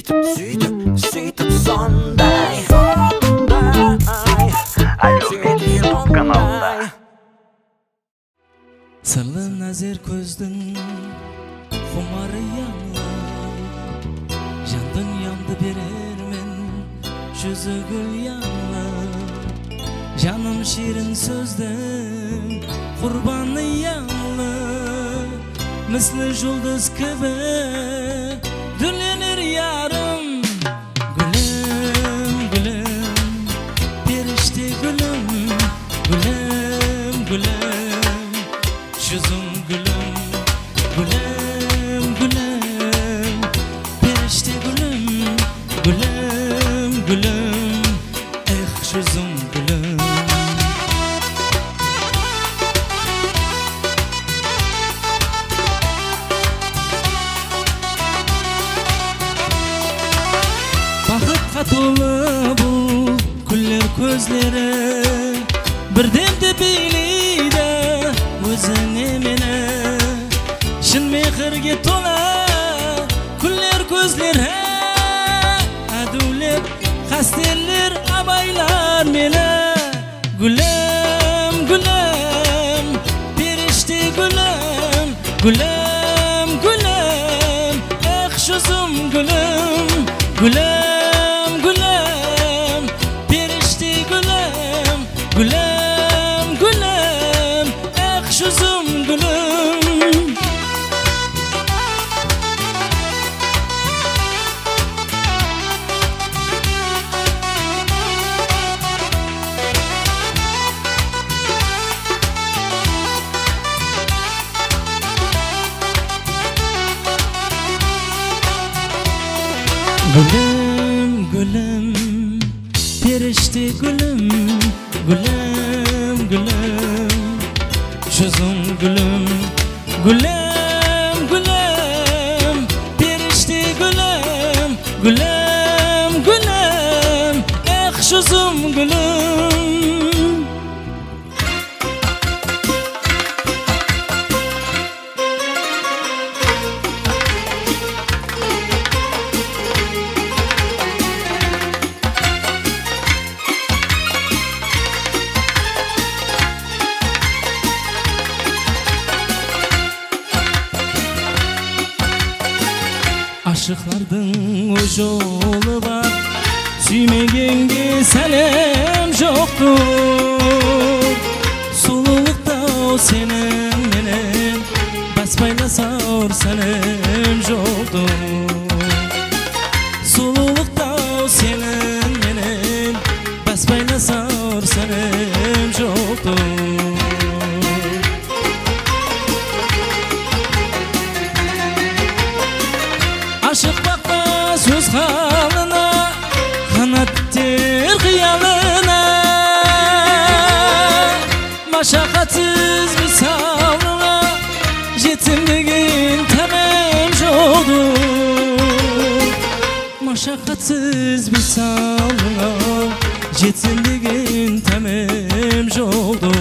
Сөйтіп сондай Әлеуметтік каналда Сырлы назер көздің құмары яңла Жандың янды берермен жүзі гүл яңла Жаным шерін сөздің құрбаны яңла Міслі жұлдыз кібі дүрленер ярым Gülüm, gülüm, perişte gülüm Gülüm, gülüm, yüzüm gülüm Gülüm, gülüm, perişte gülüm Gülüm, gülüm, yüzüm gülüm Bakıtқа толы бұл күллер көзлері Бірдемді билейді өзіне мені Шын мехірге толы күллер көзлері Әдулеп қастерлер абайлар мені Gülüm, gülüm, perişte gülüm Gülüm, gülüm, yüzüm gülüm Gülüm, gülüm, perişte gülüm Gülüm, gülüm, yüzüm gülüm Gülüm, gülüm, perişte gülüm Gülüm, gülüm, yüzüm gülüm Gülüm, gülüm, perişte gülüm Gülüm, gülüm, yüzüm gülüm Aşıklardın o yolu var Süymegenge senem yoktur Sululukta o senin menen Basbaylasar senem yoktur Sululukta o senin menen Basbaylasar senem yoktur Aşık bakma söz halına Kanat der kıyalına Maşakatsız bir salına Yetimliğin tamam oldu Maşakatsız bir salına Yetimliğin tamam oldu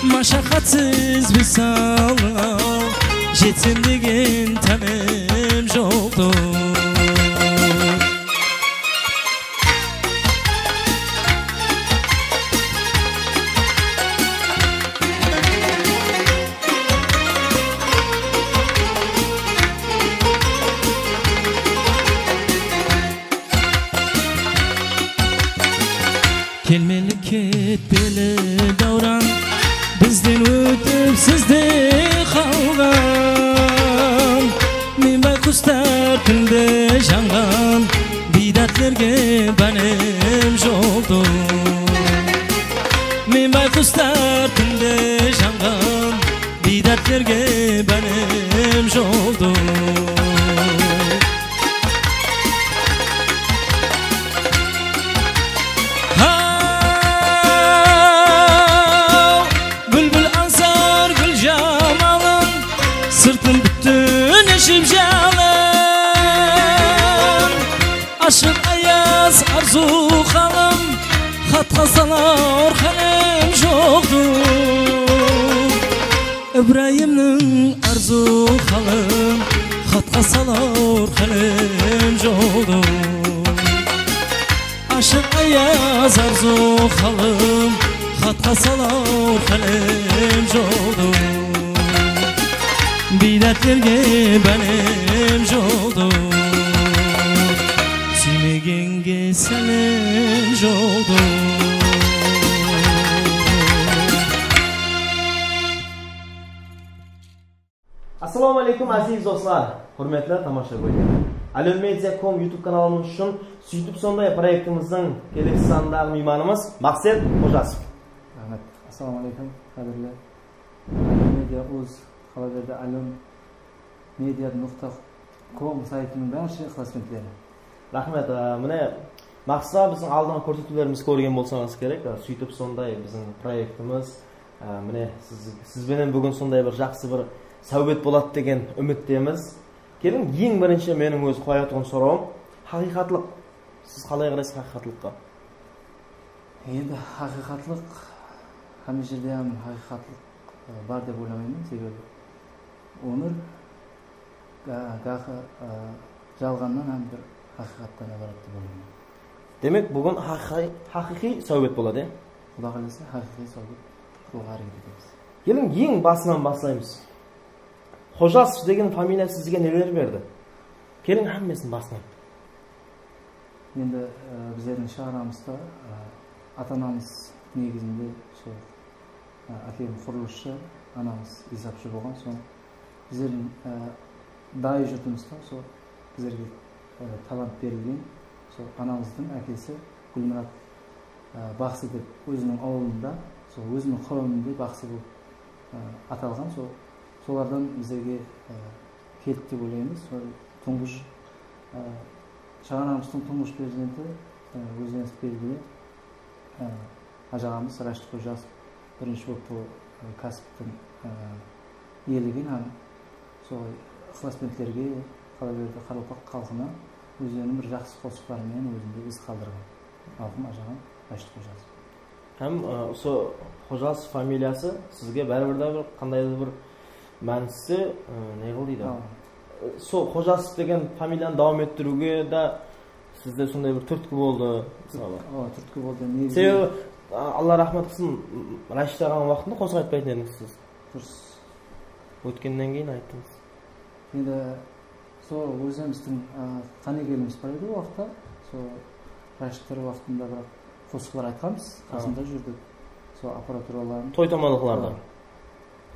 Maşakatsız bir salına Yetimliğin tamam oldu Kelmeli ketbeli davran Bizden ötüp sizde kalgan Men baykustar tünde jangan Bidatlerge benim joldum Men baykustar tünde jangan Bidatlerge benim joldum Sırtım bütün eşim canım Aşık ayaz arzu kalım Hat kasalar kalem yoktu İbrahim'nin arzu kalım Xatqa salor qalem joldu Aşık ayaz arzu xalım Xatqa salor qalem joldu Bidatlerge benim joldu Süymegenge senin joldu Assalomu alaykum aziz do'stlar, hurmatli tomoshabinlar. Alulmedia.com YouTube kanalimiz uchun suyitib sonday proyektimizning kelasi sonidagi mehmonimiz Maqsad Xo'jasov. Rahmat. Assalomu alaykum, qadrli Alulmedia.uz xabarda alulmedia.com saytining barcha ixlosmandlari. Rahmat. Mana Maqsad bizning oldingi ko'rsatuvlarimizni ko'rgan bo'lsangiz kerak. Suyitib sonday bizning proyektimiz. Mana siz bilan bugun sonday bir yaxshi bir savbet bo'ladi degan umiddamiz. Keling, eng birinchi mening o'z qo'yayotgan so'rovim haqiqatlik. Siz qalay qaraysiz haqiqatlikqa? Endi haqiqatlik hamisha ham haqiqatlik bor deb o'ylamayman, sababi umr gahi jalg'ondan ham bir haqiqatdan iborat deb o'ylayman. Demak, bugun haqiqiy savbet bo'ladi. Xudo xolasa haqiqiy savbet qilib ketamiz. Keling, eng boshidan boshlaymiz. Xo'jasov degan familiya sizga neler berdi? Keling, hammasini bosdan. Endi bizning shahrimizda ota-onamiz negizinde shu akam qurilishchi, onamiz hisobchi bo'lgan. So'ng bizning dayi yurtimizda shu bizlarga talant berilgan. Shu onamizning akasi Gulmurod Baxsi deb o'zining ovulida, shu o'zining qavmida Baxsi bo'lib atalgan. Solardan bizlarga keldi deb o'ylaymiz. Tungush Shahramizning tungush prezidenti o'zimiz belgili ajağımız Rashid Xo'jasov birinchi bo'lib bu kasbdan yeligin ham so'y ixlosmandlarga qalaverdi Qarabog' xalqina o'zining bir yaxshi qo'shiqlari bilan o'zida iz qoldirgan. Alhim ajağım Rashid Xo'jasov. Ham o'sha Xo'jasov familiyasi sizga baribirda bir qandaydir bir ma'nosi ne qildi? So Xo'jasov degan familiyani davom ettiruvga da sizda shunday bir turtki bo'ldi, masalan. Turtki bo'ldi. Sebebi Alloh rahmat qilsin, Rashid og'am vaqtida qo'shiq aytmaydi edingiz siz. O'tgandan keyin aytdingiz. Endi so o'zimizning tanigelimiz bor edi u vaqtda. So Rashidlar vaqtida bir qo'shiqlar aytganmiz, qasımda yurdik. So apparaturalarni to'y tomonliqlarda.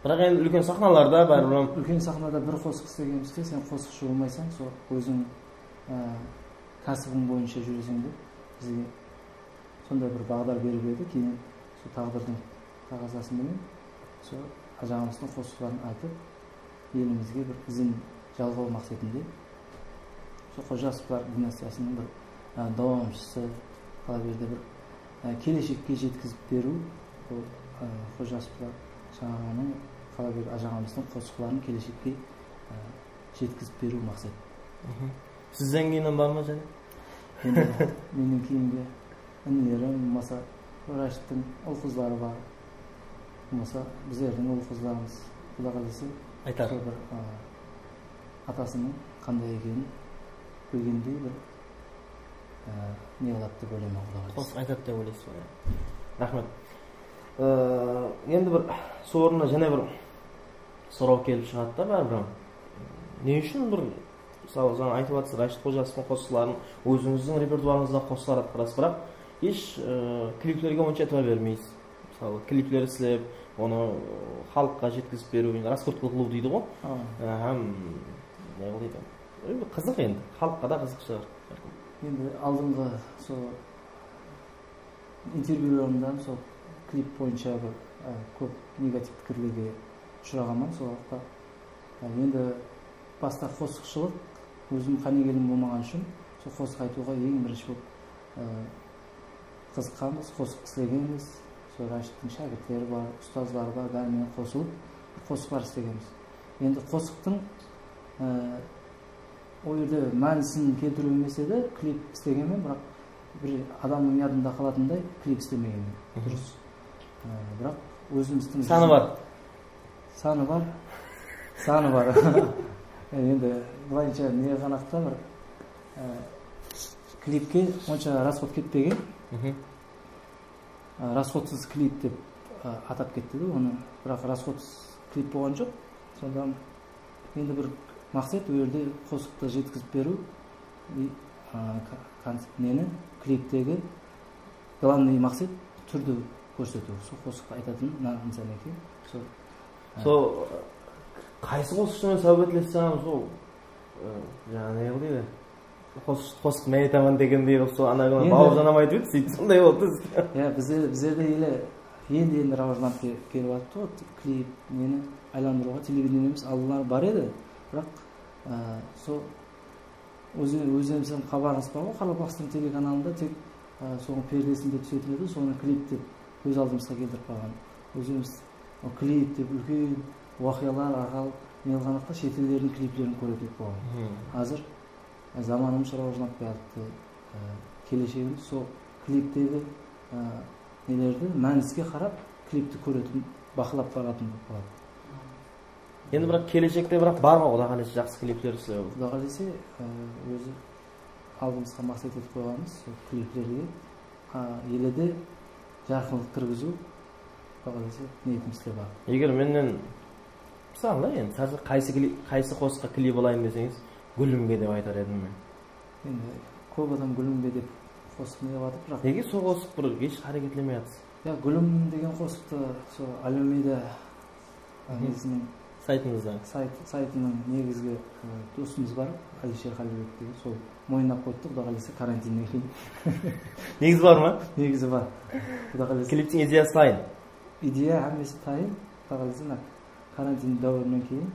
Biroq endi ulkan sahnalarda baribir ulkan sahnada bir qo'shiq istaganimizda sen qo'shiqchi bo'lmaysan, so o'zing kasbing bo'yicha yurasan deb bizga shunday bir bag'dar berib edi. Keyin shu taqdirning taqozosi bilan shu ajağımızning qo'shiqlarini aytib elimizga bir izin jalg'ov maqsadida shu Xo'jasovlar dinastiyasining bir davomchisi qalaverdi bir kelishikka yetkazib beru bu Xo'jasovlar shahrining qalaverdi ajağımızning qo'shiqlarini kelishikka yetkazib beru maqsad. Sizdan keyin bormi o'zi? Endi mening keyingi inlerim masa Rashidning o'qizlari bor. Masa bizlarning o'qizlarimiz Xudo xolasa aytadi. Bir atasının qanday ekanini bilgandek bir ne'lat deb o'ylayman Xudo xolasa. Qo'shiq aytadi deb o'ylaysiz. Rahmat. Endi bir so'rni yana bir so'rov kelib chiqadi-da baribir. Ne uchun bir Sağolun aytıbatsı Rashid Xo'jasovning qo'shiqlarini o'zingizning repertuaringizda qo'shiqlar qilasiz, biroq hech kliplarga uncha e'tibor bermaysiz. Masalan, kliplar ishlab, uni xalqqa yetkazib beruv, raskurt qilib deydi-ku. Ham ne deydi? Qiziq endi, xalqqa da qiziq chiqar. Endi oldingi so intervyularimdan so klip bo'yicha bir ko'p negativ fikrlarga uchraganman. So vaqtda endi pasta qo'shiqchilik o'zim qanigelim bo'lmagan uchun shu qo'shiq aytuvga eng birinchi bo'lib qiziqqanmiz, qo'shiq istaganmiz. Shu Rashidning shogirdlari bor, ustozlari bor, ularning qo'shilib qo'shiqlar istaganmiz. Endi qo'shiqning o yerda ma'nosini keltirolmasa-da klip istaganman, biroq bir odamning yodida qolatinday klip istamaganman. Durust. Biroq o'zimizning sani bor. Sani bor. Енді былайынша не қанақта бір клипке онша расход кетпеген. Расходсыз клип деп атап кетті де оны, бірақ расходсыз клип болған жоқ. Сонда енді бір мақсат ол жерде қосықты жеткізіп беру, нені клиптегі главный мақсат түрді көрсету. Сол қосықты айтатын нағын екен. Сол қайсы қосықшымен сәубетлессеңіз ол жаңа не қылды қосық мен айтамын дегендей қылып сол ана күні бауыржан амайды еді, сөйтіп сондай болды. Біздерде енді рауажданып келіп жатты ғой, клип нені айландыруға телевидение емес алдылар бар еді, бірақ сол өзіміздің хабарыңыз бар ғой, Қарақалпақстан телеканалында тек соның пердесінде түсетін еді, соны клип деп көз алдымызға келтіріп қалған. Өзіміз клип деп үлкен уақиялар арқалы мелғанақта шетелдердің клиплерін көретіп болған. Қазір заманымыз рауажданып келді, келешегіміз сол клиптегі нелерді мәніске қарап клипті көретін, бақылап баратын болады. Енді бірақ келешекте бірақ бар ма Құда қаласа жақсы клиптер істеу? Құда қаласа өзі алдымызға мақсат етіп қойғанымыз сол клиплерге елде жарқындық кіргізу, Құда қаласа ниетімізде бар. Егер менен мысалы енді қайсы қосыққа клип алайын десеңіз, Гүлімге деп айтар едім мен. Енді көп адам Гүлімге деп қосық не жатыр, бірақ неге сол қосық бір еш харекетлемей жатсыз? Гүлім деген қосықты сол Әлеумеда негізінен сайтының негізгі досымыз бар, Алишер Қалибек деген, сол мойнап қойды, Құда қаласа карантиннен кейін. Негізі бар ма? Негізі бар. Клиптің идеясы дайын? Идея әмесі дайын, Құда қаласа карантин дәуірінен кейін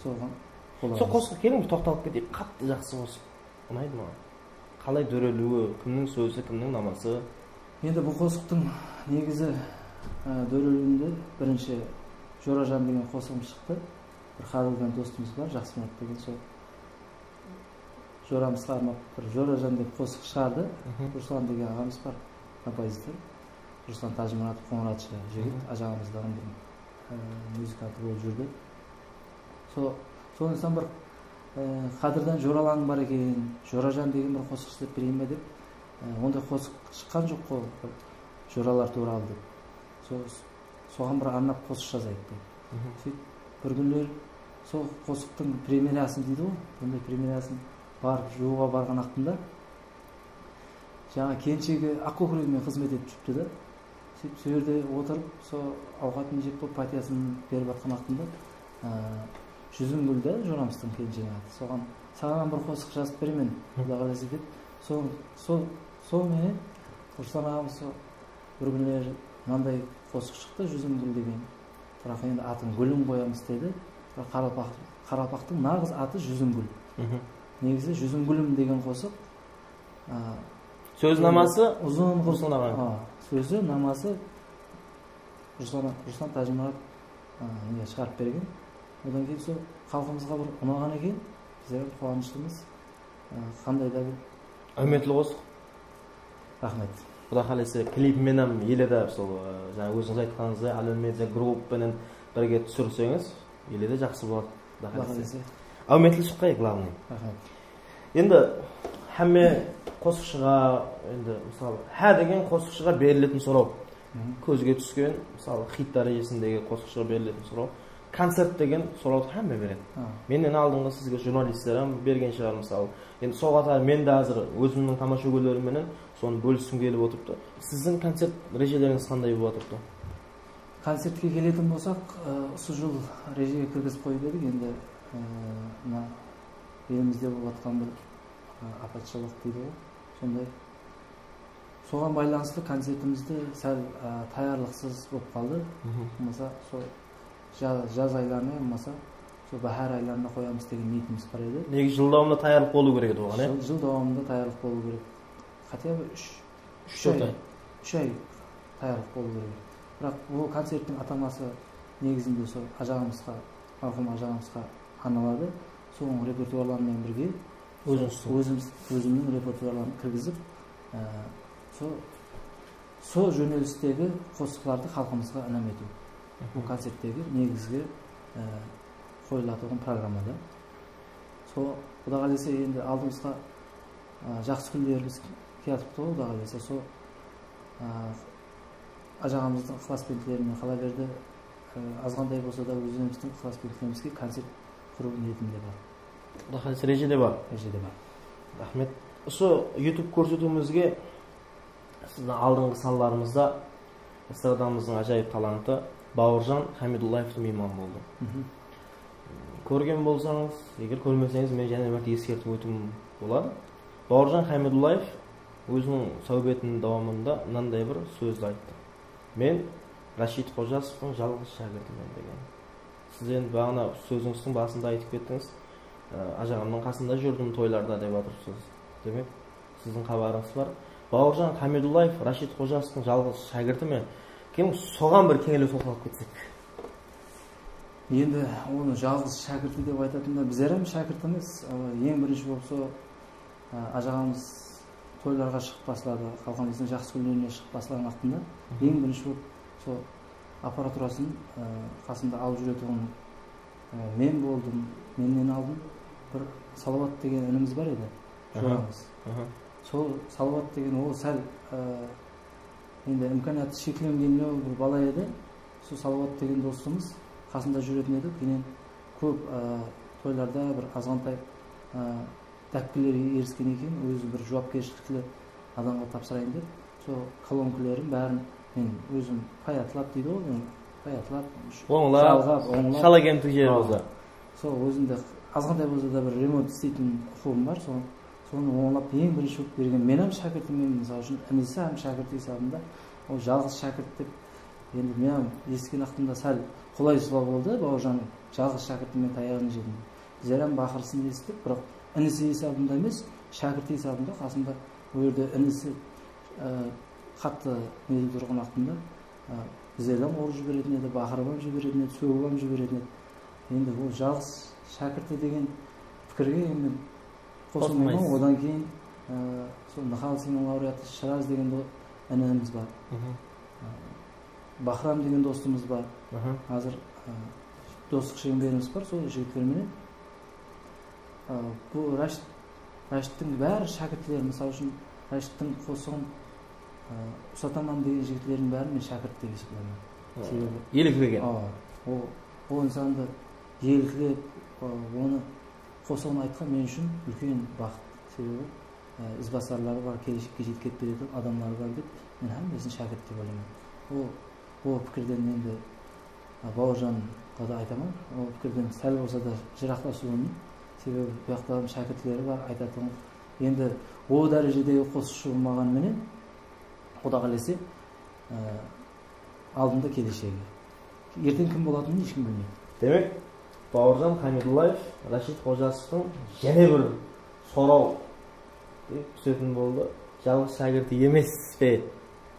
соған қолаймыз. Сол қосыққа келіңіз, тоқталып кетейік, қатты жақсы қосық. Ұнайды ма? Қалай дөрелуі, кімнің сөзі, кімнің намасы? Енді бұл қосықтың негізі дөрелуінде бірінші Жоражан деген қосығымыз шықты. Бір Қадылдан достымыз бар, Жақсымұрат деген, сол Жорамызға арнап бір Жоражан деп қосық шығарды. Руслан деген ағамыз бар, композитор. Руслан Тажмұратов, қоңыратшы жігіт, ажағымыздан бір музыканты болып жүрді. Сонысынан бір Қадырдан Жоралаң бар екен, Жоражан деген бір қосық істеп берейін бе деп, ондай қосық шыққан жоқ қой, Жоралар туралы деп. Соған бір арнап қосық жазайық деп. Бір күндер сол қосықтың премьерасын дейді ғой, ондай премьерасын барып жууға барған ақтында жаңа келіншегі ақкөкірегімен қызмет етіп жүріпті да. Сөйтіп сол жерде отырып, сол ауқатын жеп болып патиясын беріп жатқан ақтында Жүзімгүлді Жорамыстың келіншегі аты. Соған саған бір қосық жазып беремін, Құда қаласа деп. Сол менен Руслан ағамыз бір күндер мынандай қосық шықты, Жүзімгүл деген. Бірақ енді атын Гүлім қоямыз деді. Қарақалпақтың нағыз аты Жүзімгүл. Негізі Жүзімгүлім деген қосық. Сөз намасы ұзын Руслан ағаң. Сөзі намасы Руслан Тажмұрат шығарып берген. Одан кейін сол халқымызға бір ұнаған екен, біздер қуаныштымыз. Қандай да бір Үмітлі қосық. Рахмет. Құда қаласа клипменен елде сол жаңа өзіңіз айтқаныңыздай Әлеумеда группамен бірге түсірсеңіз, елде жақсы болады. Құда қаласа. Үмітлі шыққай главный. Рахмет. Енді әмме қосықшыға, енді мысалы деген қосықшыға берілетін сұрау, көзге түскен, мысалы хит дәрежесіндегі қосықшыға берілетін сұрау, концерт деген сұрауды әмме береді. Менен алдыңғы сізге журналистерім берген шығар мысалы. Енді сол қатар мен де қазір өзімнің тамаша көйлерімменен соны бөліскім келіп отырыпты. Сіздің концерт режелеріңіз қандай болып отырыпты? Концертке келетін болсақ, осы жыл режеге кіргізіп қойып едік. Енді мына елімізде болып жатқан бір апатшылық дейді ғой, сондай. Соған байланысты концертімізді сәл таярлықсыз болып қалды. Болмаса сол жаз айларына, болмаса сол бахар айларына қоямыз деген ниетіміз бар еді. Неге жыл давамында таярлық болу керек еді оған, Жыл давамында таярлық болу керек. Хотя бы 3 ай таярлық болу керек. Бірақ бұл концерттің атамасы негізінде сол ажағымызға, марқұм ажағымызға арналады. Соның репертуарларымен бірге өзімнің репертуарларын кіргізіп, сол жөнелістегі қосықларды халқымызға ілім ету. Бұл концерттегі негізгі қойылатын программада. сол Құдай қаласа енді алдымызға жақсы күндеріміз келатыпты ғой, Құдай қаласа. Сол ажағамыздың ықыласпен тілеріне қала берді. Азғандай болса да өзіміздің ықыласпен тілерімізге концерт құру ниетімде бар. Құдай қаласа режеде бар. Режеде бар. Рахмет. Осы YouTube көрсетуімізге сіздің алдыңғы салаларымызда эстрадамыздың ажайып таланты Бауыржан Хамидуллаевтың мейман болды. Көрген болсаңыз, егер көрмесеңіз, мен және бір ескертіп өтуім болады. Бауыржан Хамидуллаев өзінің сәубетінің давамында мынандай бір сөзді айтты. Мен Рашид Қожасовтың жалғыз шәкіртімін деген. Сіз енді бағана сөзіңіздің басында айтып кеттіңіз, ажағамның қасында жүрдім тойларда деп отырсыз. Демек, сіздің хабарыңыз бар. Бауыржан Хамидуллаев Рашид Қожасовтың жалғыз шәкірті ме? Кейін соған бір кеңелеу тоқталып кетсек. Енді оны жалғыз шәкірті деп айтатында біздер hem шәкірт емес, ең бірінші болып сол ажағамыз тойларға шығып басылады, халқымыздың жақсы күндеріне шығып басылған уақытында ең бірінші болып сол аппаратурасын қасында алып жүретұғын мен болдым, менен алдым. Бір Салауат деген ініміз бар еді, жорғамыз. Сол Салауат деген ол сәл енді имканаты шекленген бір бала еді. Сол Салауат деген достымыз қасында жүретін еді. Кейін көп тойларда бір азғантай дәпкілер еріскен екен, өзі бір жауапкершілікті адамға тапсырайын деп, сол колонкілерін бәрін мен өзім паятылап дейді ғой, паятылап, оңлап, шала кемтік жер болса. Сол өзімді азғандай болса да бір ремонт істейтін құқығым бар, соны оңлап ең бірінші болып берген. Мен hem шәкіртіммен, мысалы үшін інісі hem шәкірт есабында, ол жалғыз шәкірт деп, енді мен ескен ақтында сәл қолайсыз болды, Бауыржан жалғыз шәкіртіммен таяғын жедім. Біздер hem бақырсын естіп, бірақ інісі есабында емес, шәкірт есабында қасында ол жерде інісі қатты неде тұрған уақытында біздер hem ұрып жіберетін еді, бақырып жіберетін еді, сөгіп жіберетін еді. Енді ол жалғыз шәкірті деген пікірге енді қосылмаймын. Одан кейін сол Нахал сыйлығының лауреаты Шыраз деген ініміз бар. Бахрам деген достымыз бар. Қазір достық шеңберіміз бар, сол жігіттермен. Бұл Рашидтің бәрі шәкірттері, мысалы үшін Рашидтің қосығын Ұсатаман деген жігіттердің бәрін мен шәкірт деп есептеймін. Еліктірген. Ол инсанды еліктіріп, оны қосығын айтқан мен үшін үлкен бақыт. Себебі ізбасарлары бар, келешекке жеткізіп беретін адамдар бар деп, мен әмбесін шәкірт деп ойлаймын. Ол пікірден енді Бауыржанға да айтамын. Ол пікірден сәл болса да жырақтасуын. Себебі бұяқтағы шәкіртлері бар, айтатын. Енді о дәрежедегі қосышы болмаған менен, Құдай қаласа алдында келешегі. Ертең кім болатынын ешкім білмейді. Демек, Бауыржан Хамидуллаев Рашид Қожасовтың және бір сорау түсетін болды. Жалғыз шәкірті емес пе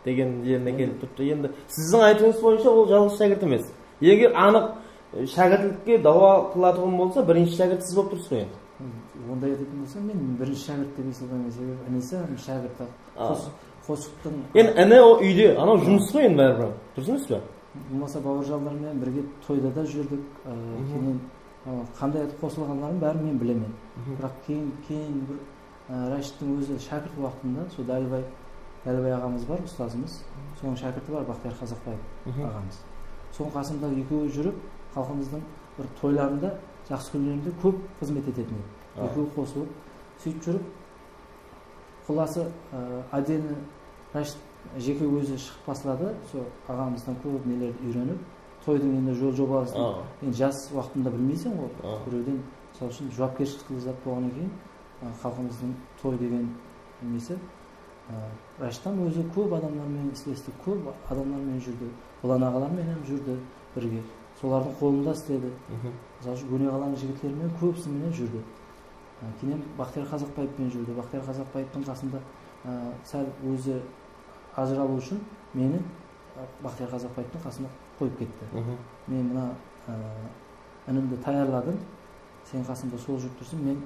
деген жеріне келіп тұрды. Енді сіздің айтуыңыз бойынша ол жалғыз шәкірт емес. Егер анық шәкіртлікке дауа қылатығым болса, бірінші шәкірт сіз болып тұрсыз ғой енді. Ондай айтатын болса, мен бірінші шәкірт деп есептеймін. Себебі інісі шәкірт. Қосықтың енді іні ол үйде, анау жұмыс қой енді бәрібір. Дұрыс емес пе? Болмаса Бауыржандармен бірге тойда да жүрдік. Кейін қандай қосылғандарын бәрін мен білемін. Бірақ кейін бір Рашидтің өзі шәкірт уақытында, сол Дәлібай ағамыз бар, ұстазымыз. Соның шәкірті бар, Бақтияр Қазақбаев ағамыз. Соның қасында екеуі жүріп, халқымыздың бір тойларында, жақсы күндерінде көп қызмет ететін еді. Екеуі қосылып, сөйтіп жүріп, құласы отдельно Рашид жеке өзі шығып басылады. Сол ағамыздан көп нелерді үйреніп, тойдың енді жол жобасын енді жас уақытында білмейсің ғой. Біреуден, мысалы үшін жауапкершілікті зат болғаннан кейін халқымыздың той деген несі Рашидтан өзі көп адамдармен істесті, көп адамдармен жүрді. Ұлан ағалармен жүрді бірге. Солардың қолында істеді. Мысалы үшін Көне қаланың жігітлерімен көбісімен жүрді. Кейін Бақтияр Қазақбаевпен жүрді. Бақтияр Қазақбаевтың қасында сәл өзі ажыралу үшін мені Бақтияр Қазақбаевтың қасына қойып кетті. Мен мына інімді таярладым, сен қасында сол жүріп тұрсың, мен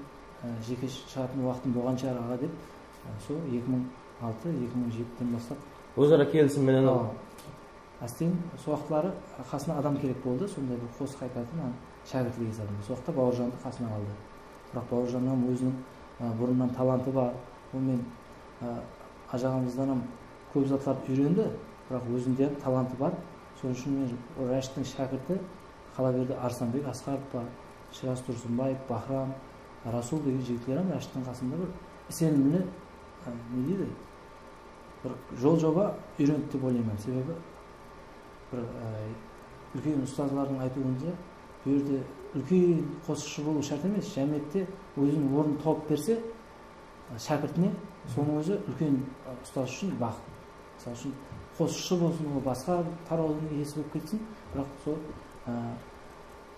жеке шығатын уақытым болған шығар аға деп, сол 2006-2007-ден бастап өзара келісіммен әстен сол уақытлары қасына адам керек болды, сондай бір қос қайтатын шәкіртлік есебінде. Сол уақытта Бауыржанды қасына алды. бірақ бауыржаннан өзінің бұрыннан таланты бар. Мен ажағамыздан көп затларды үйренді, бірақ өзінде таланты бар. Соның үшін мен Рәшіттің шәкірті Қалаберді Арсанбек Асқаров бар, Шираз Тұрсынбаев, Бахрам, Расул деген жігіттер Рәшіттің қасында бір сеніміне не дейді, бір жол жоба үйренді деп ойлаймын. Себебі бір үлкен ұстазлардың айтуынша бұл жерде үлкен қосықшы болу шарт емес, жәмиетте өзінің орнын тауып берсе шәкіртіне, соның өзі үлкен ұстаз үшін бақыт. Мысалы үшін қосықшы болсын, ол басқа тараудың иесі болып кетсін, бірақ сол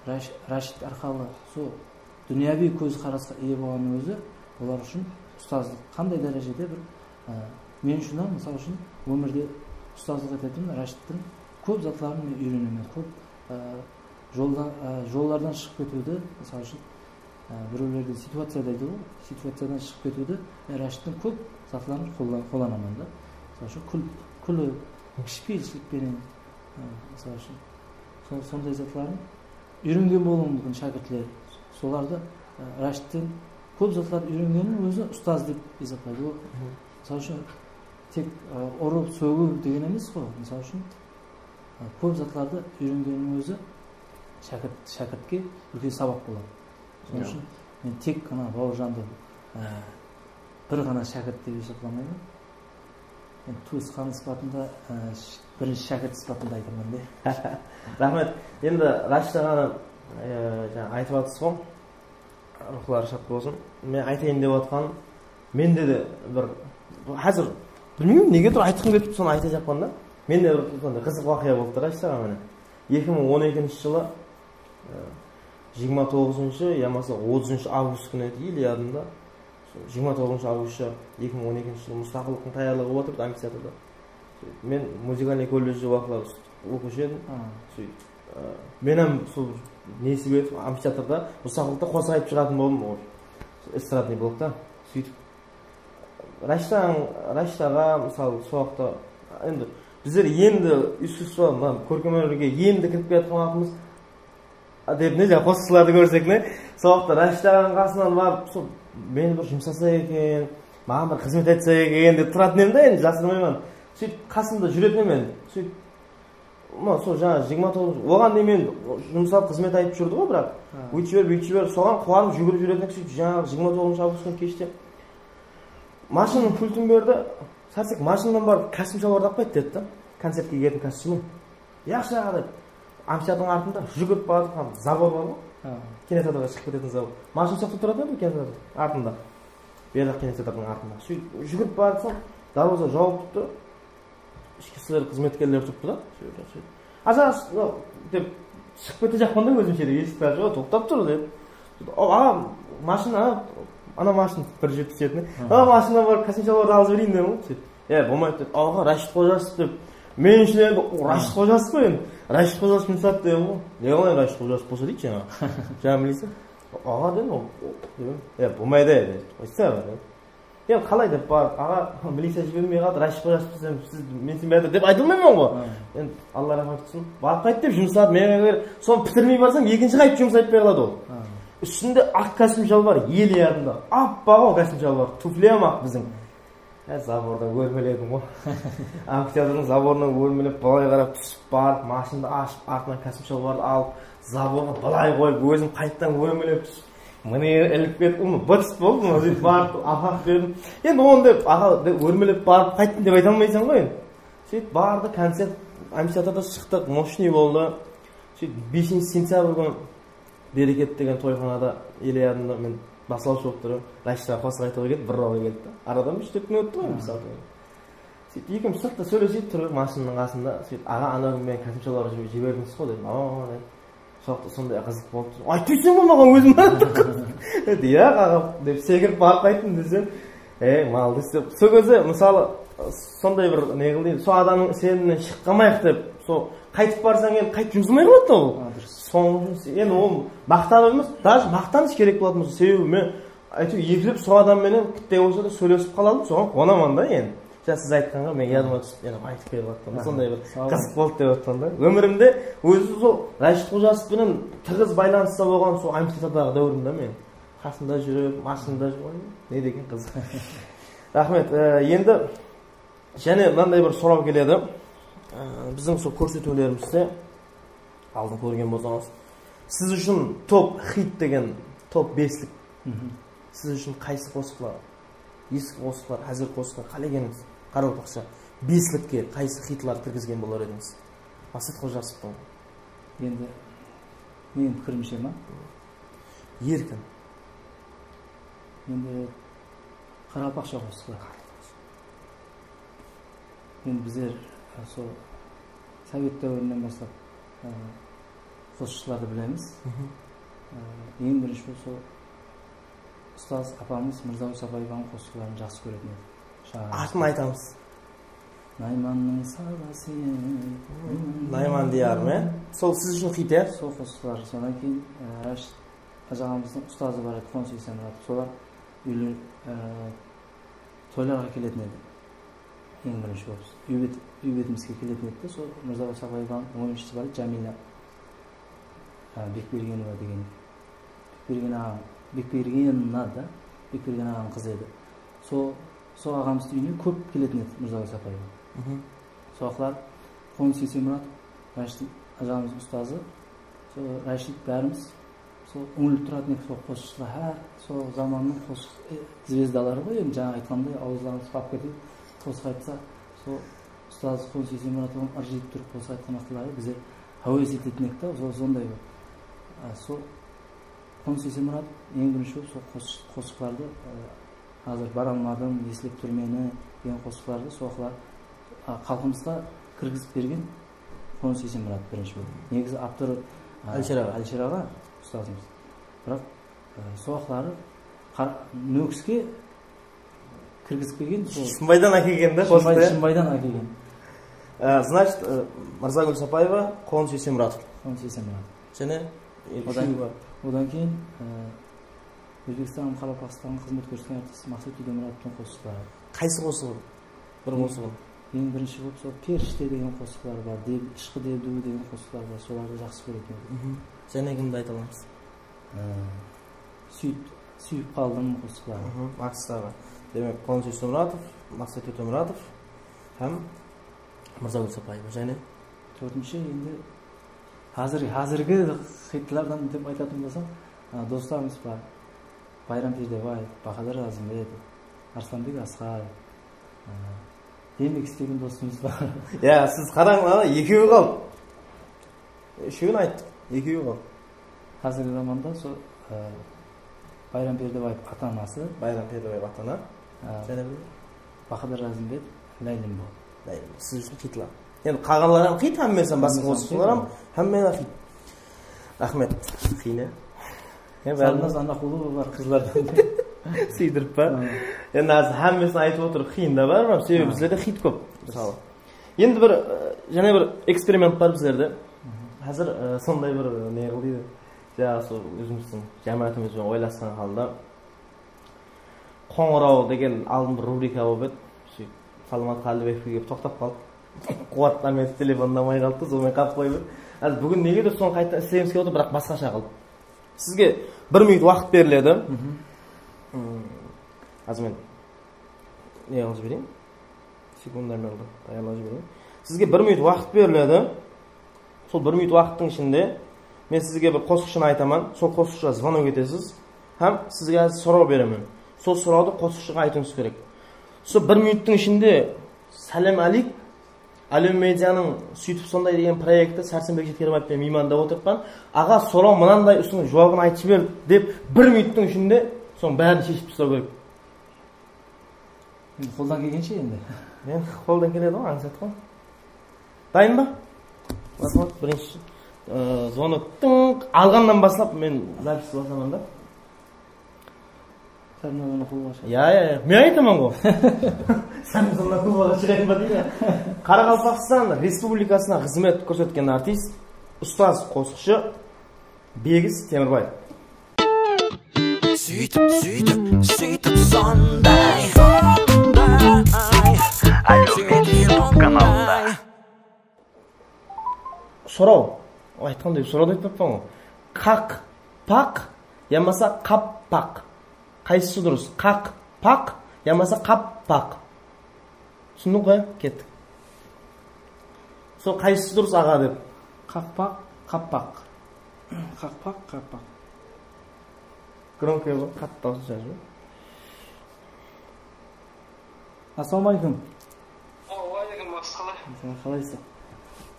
Рәшит арқалы сол дүнияви көзқарасқа ие болғанның өзі олар үшін ұстаздық қандай дәрежеде бір мен үшін мысалы үшін өмірде ұстаздық ететін Рәшиттің көп затларын мен үйренемін. Көп жолдардан шығып кетуді, мысалы үшін біреулерде ситуация дейді ғой, ситуациядан шығып кетуді Рәшиттің көп затларын қолданамын да. Мысалы үшін күлі кішіпейілшілікпенен, мысалы үшін сондай затларын үйренген болуы мүмкін шәкіртлер. Соларды Рәшиттен көп затларды үйренгеннің өзі ұстаз деп есептейді. Мысалы үшін тек ұрып сөгу деген емес қой. Мысалы үшін көп затларды үйренгеннің өзі шәкіртке үлкен сабақ болады. Соның үшін мен тек қана Бауыржанды бір ғана шәкірт деп есепламаймын. Мен туысқан сипатында бірінші шәкірт сипатында айтамын де. Рахмет. Енді Рәшит ағаны айтып жатсыз ғой, рухлары шат болсын. Мен айтайын деп отқаным, менде де бір қазір білмеймін неге тұр айтқым келіп соны айта жатқан да. Менде бір қызық уақиға болды Рәшит аға. 2012 жылы 29 ямасы 30 август күні еді Ильядында. 29 август 2012 жылы мұстақылықтың таярлығы отырды амфитеатрда. Мен музыкальный колледжде уақылар оқушы едім. Мен сол несі бетіп амфитеатрда мұстақылықта қоса айтып шығатын болдым, эстрадный блокта. Рәшит аға мысалы соқта енді біздер енді искусство көркемөнерге енді кіріп келатқан уақытымыз деп не қосқыларды көрсек не, соқта Рәшит ағаның қасынан барып сол мені бір жұмсаса екен, маған бір қызмет етсе екен деп тұратын едім да, енді жасырмаймын. Сөйтіп қасымда жүретін мен. Сөйтіп сол жаңа 29 оған дейін мен жұмсап қызмет айтып жүрді ғой, бірақ өйтіп жіберіп соған қуанып жүгіріп жүретін. Сөйтіп жаңағы 29 августтың кеште машинаның пультін берді. Сәрсек машинадан барып костюм шалбарды алып қайт деді да. Концертке келетін костюмын. Яқшы аға деп. Амфитеатрдың артында жүгіріп бардық, забор бар ғой. Кинотеатрға шығып кететін забор. Машина соқтып тұрады ғой кинотеатрдың артында. Берлік кинотеатрдың артында. Сөйтіп жүгіріп бардым, дарбаза жауып тұрды. Ішкі істер қызметкерлері тұрыпты да. Аға деп шығып кете жақпан да өзімше деп есікті ашып, тоқтап тұр деп. Аға машина ана машина бір жерде түсетін. Машина бар, костюм шалбарды алып жіберейін дедім. Болмайды деді. Аға Рәшит Қожасов деп. Мен үшін енді Рәшит Қожасов қой енді. Рәшит Қожасов жұмсап дедім ғой. Не қалай Рәшит Қожасов болса дейді жаңа. Жаңа білесің. Аға дедім. Болмайды деді. Ойса бар. Енді қалай деп барып, аға милиция жібермей қалды, Рәшит Қожасов десем, сіз менсінбей деп айтылмаймын ғой. Енді Алла рахмет етсін. Барып қайт деп жұмсады. Мен соны бітірмей барсам, екінші қайтып жұмсап бере қалады ол. Үстінде ақ костюм шалбар, Ильядында. Аппақ костюм шалбар, туфлем ақ біздің. Забордан өрмеледім ғой. Амфитеатрдың заборынан өрмелеп, былай қарап түсіп барып, машинды ашып, артынан костюм шалбарды алып, заборға былай қойып, өзім қайттан өрмелеп түсіп, міне іліп кеттім, бытыс болды, сөйтіп барып, апақ бердім. Енді оны деп, аға өрмелеп барып, қайттым деп айта алмайсың ғой енді. Сөйтіп барды, концерт амфитеатрда шықтық, мощный болды. Сөйтіп 5 сентябрь күні Берекет деген тойханада Ильядында мен басылаушы болып тұрмын. Рәшит аға қосық айтуға келді, бір ағай келді. Арадан 3-4 күн өтті ғой мысалы. Сөйтіп екеуміз сыртта сөйлесіп тұрып машинаның қасында. Сөйтіп аға ана күні мен костюм шалбарды жібердіңіз ғой дедім. Деді. Соқты сондай қызық болды. Айтпайсың ба маған өзім бар? Иә аға деп секіріп барып қайттым десем, малдыс деп. Сол кезде мысалы сондай бір не қылды. Сол адамның сенімінен шығып қалмайық деп, сол қайтып барсаң енді қайтып жұмсамай қалады да ол. Енді ол мақтаныш емес, даже мақтаныш керек болатын болса, себебі мен әйтеуір екілеп сол адамменен кітте болса да сөйлесіп қаладым, соған қуанамын да енді. Жаңа сіз айтқанға мен ядыма түсіп, енді айтып келіп жатқанда сондай бір қызық болды деп жатқанда. Өмірімде өзі сол Рәшит Қожасовпенен тығыз байланыста болған сол амфитеатрдағы дәуірімде мен. қасында жүріп, машинада жүріп, не деген қызық. Рахмет. Енді және мынандай бір сұрау келеді. Біздің сол көрсетулерімізде алдын көрген болсаңыз, сіз үшін топ хит деген топ 5-лік. Сіз үшін қайсы қосықлар? Ескі қосықлар, әзір қосықлар қалай екеніңіз? Қаралтықша 5-лікке қайсы хитлар кіргізген болар едіңіз? Мақсат Қожасовтың. Енді менің пікірімше ма? Еркін. Енді Қарақалпақша қосықлар. Енді біздер сол Совет дәуірінен бастап қосықшыларды білеміз. Ең бірінші сол ұстаз апамыз Мырза Усапаеваның қосықларын жақсы көретін еді. Атын айтамыз. Найманның сағасы. Найман дияр ме? Сол сіз үшін хит, е? Сол қосықлар. Содан кейін Рашид Ажағамыздың ұстазы бар еді, Қоныс Есенмұратов. Солар тойларға келетін еді. Ең бірінші болып. Үй бетімізге келетін еді. Сол Мырза Усапаеваның ойыншысы бар еді, Жамила Бекбергенова деген. Бекберген ағаның қызы еді. Сол ағамыздың үйіне көп келетін еді Мырза Усапаева. Соқлар Қоныс Есенмұратов, Рашид Ажағамыздың ұстазы. Сол Рашид бәріміз сол үңіліп тұратын еді сол қосықшылар. Сол заманның қосық звездалары ғой, енді жаңа айтқандай ауыздарымыз қап кетеді. Қосық айтса, сол ұстаз Қоныс Есенмұратовның ыржиып тұрып қосық айтқан вақытлары біздер әуес ететін еді да, сондай ғой. Сол Қоныс Есенмұратов ең бірінші сол қосықларды қазір бара алмадым, есіліп түрмені деген қосықларды соқлар халқымызға кіргізіп берген Қоныс Есенмұратов бірінші болды. Негізі авторы Әлшер аға ұстазымыз. Бірақ соқлары нөкіске кіргізіп келген. Шымбайдан әкелген да? Шымбайдан әкелген. Значит, Мырза Усапаева, Қоныс Есенмұратов. Және одан кейін Өзбекстан Қарақалпақстанның қызмет көрсеткен артист Мақсат Өтемұратовтың қосықлары. Қайсы қосығы? Бір қосығы. Ең бірінші болып сол Періште деген қосықлар бар, Ішқы Дебдуі деген қосықлар бар, соларды жақсы көретін еді. Және кімді айта аламыз? Сүйіп қалдым қосықлары. Мақсаттағы. Демек, Қоныс Есенмұратов, Мақсат Өтемұратов һәм Мырза Усапаева. Және төртінші енді қазіргі хитлардан деп айтатын болсам, достарымыз бар. Байрам Пердебаев, Бахадыр Азымбетов, Арсланбек Асқаров, Демекс деген достымыз бар. Сіз қараңыз, екеуі қалды. Үшеуін айттық, екеуі қалды. Қазіргі заманда сол Байрам Пердебаев ата-анасы, және Бахадыр Азымбетов, Ләйлім болды. Сіз үшін хитлар. Енді қағанларым хит, әммесен басқа қосықларым, әммені хит. Рахмет, хине. Сарназ Анақұлы бар қызлардан. Сейдіріп ба? Енді әммесін айтып отыр, хиында бар, себебі біздерде хит көп. Енді бір, және бір эксперимент бар біздерде. Қазір сондай бір не қылдейді. Сол өзіміздің жәмәтімізбен ойласқан қалда қоңырау деген алдын бір рубрика болып еді. Саламат Қалдыбекке келіп тоқтап қалды. Қуаттамайды, телефондамай қалды, сонымен қап қойып. Бүгін неге де соны қайта істейміз келіп отыр, бірақ басқаша қылды. Сізге 1 минут уақыт беріледі. Аз мен не қылып жіберейін? Секундармен даярлап жіберейін. Сізге 1 минут уақыт беріледі. Сол 1 минут уақыттың ішінде мен сізге бір қосықшыны айтамын. Сол қосықшыға звонок етесіз. Һәм сізге сұрау беремін. Сол сұрауды қосықшыға айтуыңыз керек. Сол 1 минуттың ішінде сәлем алейк, Әлем медианың сөйтіп сондай деген проекті Сәрсенбек Жеткербаевпен меймандап отырыппын. Аға, сұрау мынандай үстінің жауабын айтып бер деп 1 минуттың ішінде соның бәрін шешіп тастау керек. Қолдан келгенше енді. Мен қолдан келеді ғой, аңсат қой. Дайын ба? Басылады, бірінші звоноктың алғаннан басылап мен запись басамын да. Сәрназаны қолға шығайын. Я, мен айтамын ғой. Сәрназаны қолға шығайын ба дейді. Қарақалпақстан Республикасына қызмет көрсеткен артист, ұстаз қосықшы Бегіз Темірбай. Сөйтіп сондай Әлеуметтік каналда. Сұрау. Айтқандай сұрауды айтпаппын ғой. Қақ, пақ, ya bo'lmasa qappak. Qaysisi durus? Qaqpaq ya bo'lmasa qappak. Tushundingmi? Ketdik. So qaysisi durus ağa deb. Qaqpaq, qappak. Qaqpaq, qappak. Громко его қатты жазу. Ассалаумалейкум. Алейкум ассалам. Қалайсыз?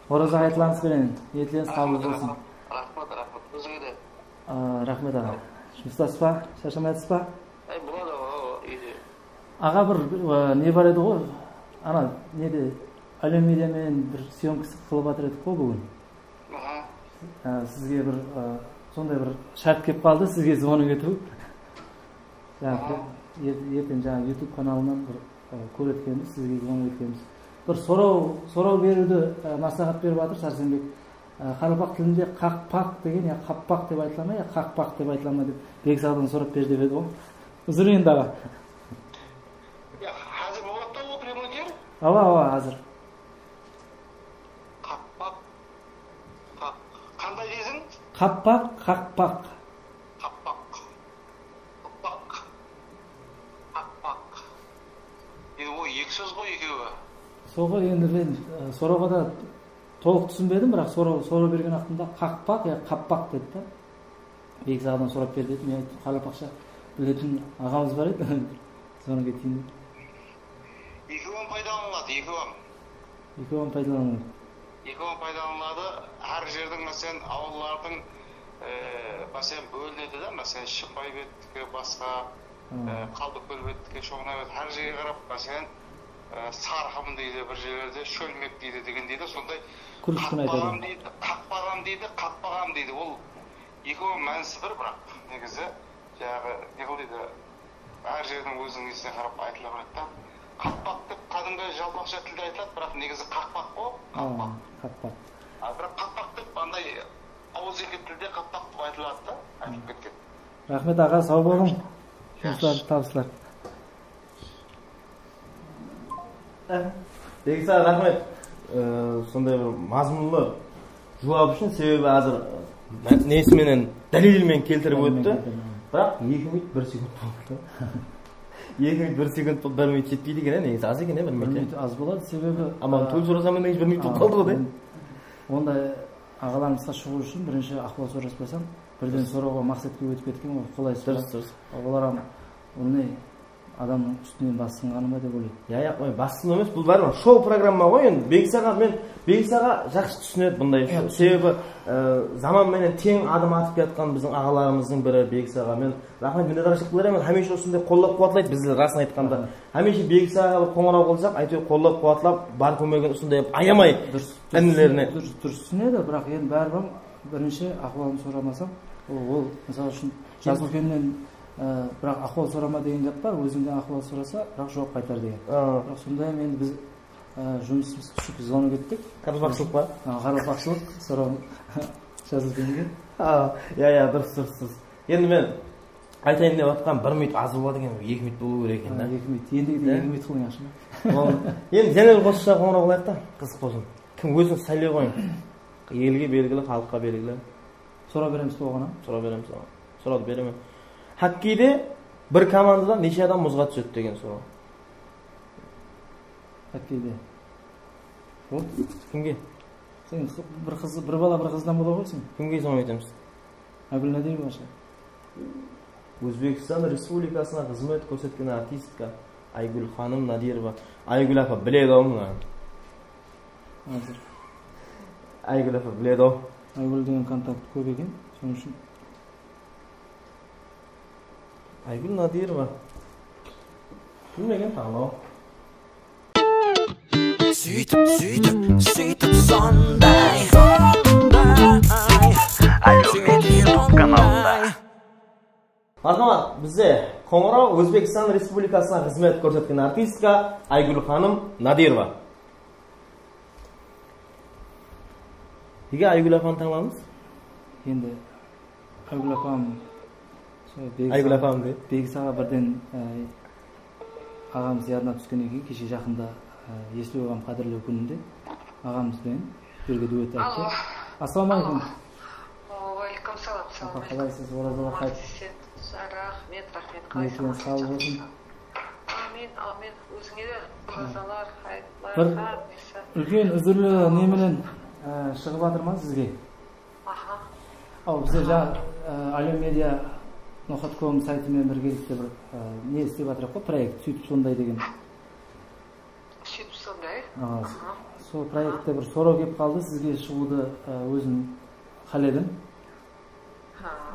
Ораза айтылаңыз берен. Ниеттеріңіз қабыл болсын. Рахмат. Өзіңе де. Рахмет аға. Жұмыстасыз ба? Шаршамайсыз ба? Болады үйде. Аға бір не бар еді ғой? Ана неде әлем медиамен бір съемкасы қылып жатыр едік қой бүгін. Сізге бір сондай бір шарт келіп қалды, сізге звонок ету. Ертең жаңа YouTube каналынан бір көреткенбіз, сізге звонок еткенбіз. Бір сұрау беруді насихат беріп жатыр Сәрсенбек. Қарабақ тілінде қақпақ деген, я қаппақ деп айтылама, я қақпақ деп айтылама деп Бексағдан сұрап бер деп еді ғой. Үзір енді аға. Hazır болады да ол прямой эфир? Ава, hazır. Қаппақ. Қандай дейсің? Қаппақ, қақпақ. Қаппақ. Ол екі сөз ғой екеуі. Соға енді мен сұрауға да толық түсінбедім, бірақ сұрау берген уақытында қақпақ, я қаппақ деді да. Бексағдан сұрап бер деді. Мен Қарапақша білетін ағамыз бар еді. Соны кетейін деп. Екеуін пайдаланылады, Екеуін пайдаланылады. Екеуін пайдаланылады. Әр жердің, мәселен, ауыллардың мәселен бөлінеді да, мәселен Шықпайбеттікі басқа, Қалдықкөлбеттікі, Шоңнабет, әр жерге қарап, мәселен Сарқым дейді, бір жерлерде Шөлмек дейді деген дейді, сондай қақпағам дейді, қаппағам дейді. Ол екеуі мәнісі бір, бірақ негізі жаңағы не қыл дейді, әр жердің өзінің несіне қарап айтыла береді да. Қаппақ деп кәдімгі жалпақша тілде айтылады, бірақ негізі қақпақ қой, қаппақ. Бірақ қаппақ деп андай ауызекі тілде қаппақ деп айтылады да, айтып кеткен. Рахмет аға, сау болың. Жұмыстар табыстар. Бексағ, рахмет. Сондай бір мазмұнлы жауап үшін, себебі азыр несіменен дәлелмен келтіріп өтті. Бірақ 2 минут 1 секунд болды. 2 минут 1 секунд болып 1 минут жетпейді екен, негізі аз екен, 1 минут. 1 минут аз болады, себебі Аман той сұрасам негізі 1 минут болып қалды ғой. Ондай ағаларымызға шығу үшін бірінші ахуал сұраспасам, бірден сұрауға мақсатқа өтіп кеткен ғой, қолай сұрақ. Олар оны адамның үстінен бассынғаны ма деп ойлайды. Бассын емес, бұл бар ма? Шоу программа ғой енді. Бексағға жақсы түсінеді бұндай. Себебі заманменен тең адым атып жатқан біздің ағаларымыздың бірі Бексағға. Мен рахмет мінедаршылықлар емен, хәмеше осындай қолдап қуатлайды бізді расын айтқанда. Хәмеше Бексағға бір қоңырау болсақ, әйтеуір қолдап қуатлап, бар көмегін осындай аямай інілеріне. Дұрыс түсінеді, бірақ енді бәрібір бірінші ахуалын сұрамасам, ол мысалы үшін жазылгеннен бірақ ахуал сұрама деген жат бар, өзіңден ахуал сұраса, бірақ жоқ қайтар деген. Бірақ сондай енді біз жұмысымыз күшік звонок еттік. Қарапақшылық ба? Қарапақшылық сұрау жазылгенге. Дұрыс. Енді мен айтайын деп жатқан 1 минут аз болады екен, 2 минут болу керек екен. 2 минут. Ендігі де 2 минут қылың ашын. Енді және бір қосымша қоңырау қылайық та, қызық болсын. Кім өзін сайлай қойын. Елге белгілі, халыққа белгілі. Сұрау береміз болғана? Сұрау береміз. Сұрауды беремін. Хоккейде бір командадан неше адам мұзға түседі деген сұрау. Хоккейде. Кімге? Сен бір бала бір қыздан бола қойсың? Кімге соны айтамыз? Айгүл Надирова ше. Өзбекстан Республикасына қызмет көрсеткен артистка Айгүл ханым Надирова. Айгүл апа біледі ау мұны? Айгүл апа біледі ау. Айгүл деген контакт көп екен, соның үшін. Айгүл Надирова. Білмеген таңдау. Сөйтіп сондай YouTube каналында. Мархамат, бізде қоңырау Өзбекстан Республикасына қызмет көрсеткен артистка Айгүл ханым Надирова. Неге Айгүл апаны таңдадыңыз? Енді Айгүл апам Айгүл апам де. Бексағға бірден ағамыз ядына түскеннен кейін кеше жақында Еслеу ағам қадірлеу күнінде ағамызбен бірге дуэт айтты. Ассалаумалейкум. Уалейкум салам. Қалайсыз? Оразаға қайт. Рахмет, Ниетіңіз қабыл болсын. Амин. Өзіңе де оразалар, Бір хайырлар. үлкен үзірлі неменен шығып жатыр ма сізге? Ал бізде жаңа alommedia.com сайтымен біргелікте бір не істеп жатырық қой, проект сөйтіп сондай деген. Сөйтіп сондай? Сол проектте бір сұрау келіп қалды, сізге шығуды өзім қаледім.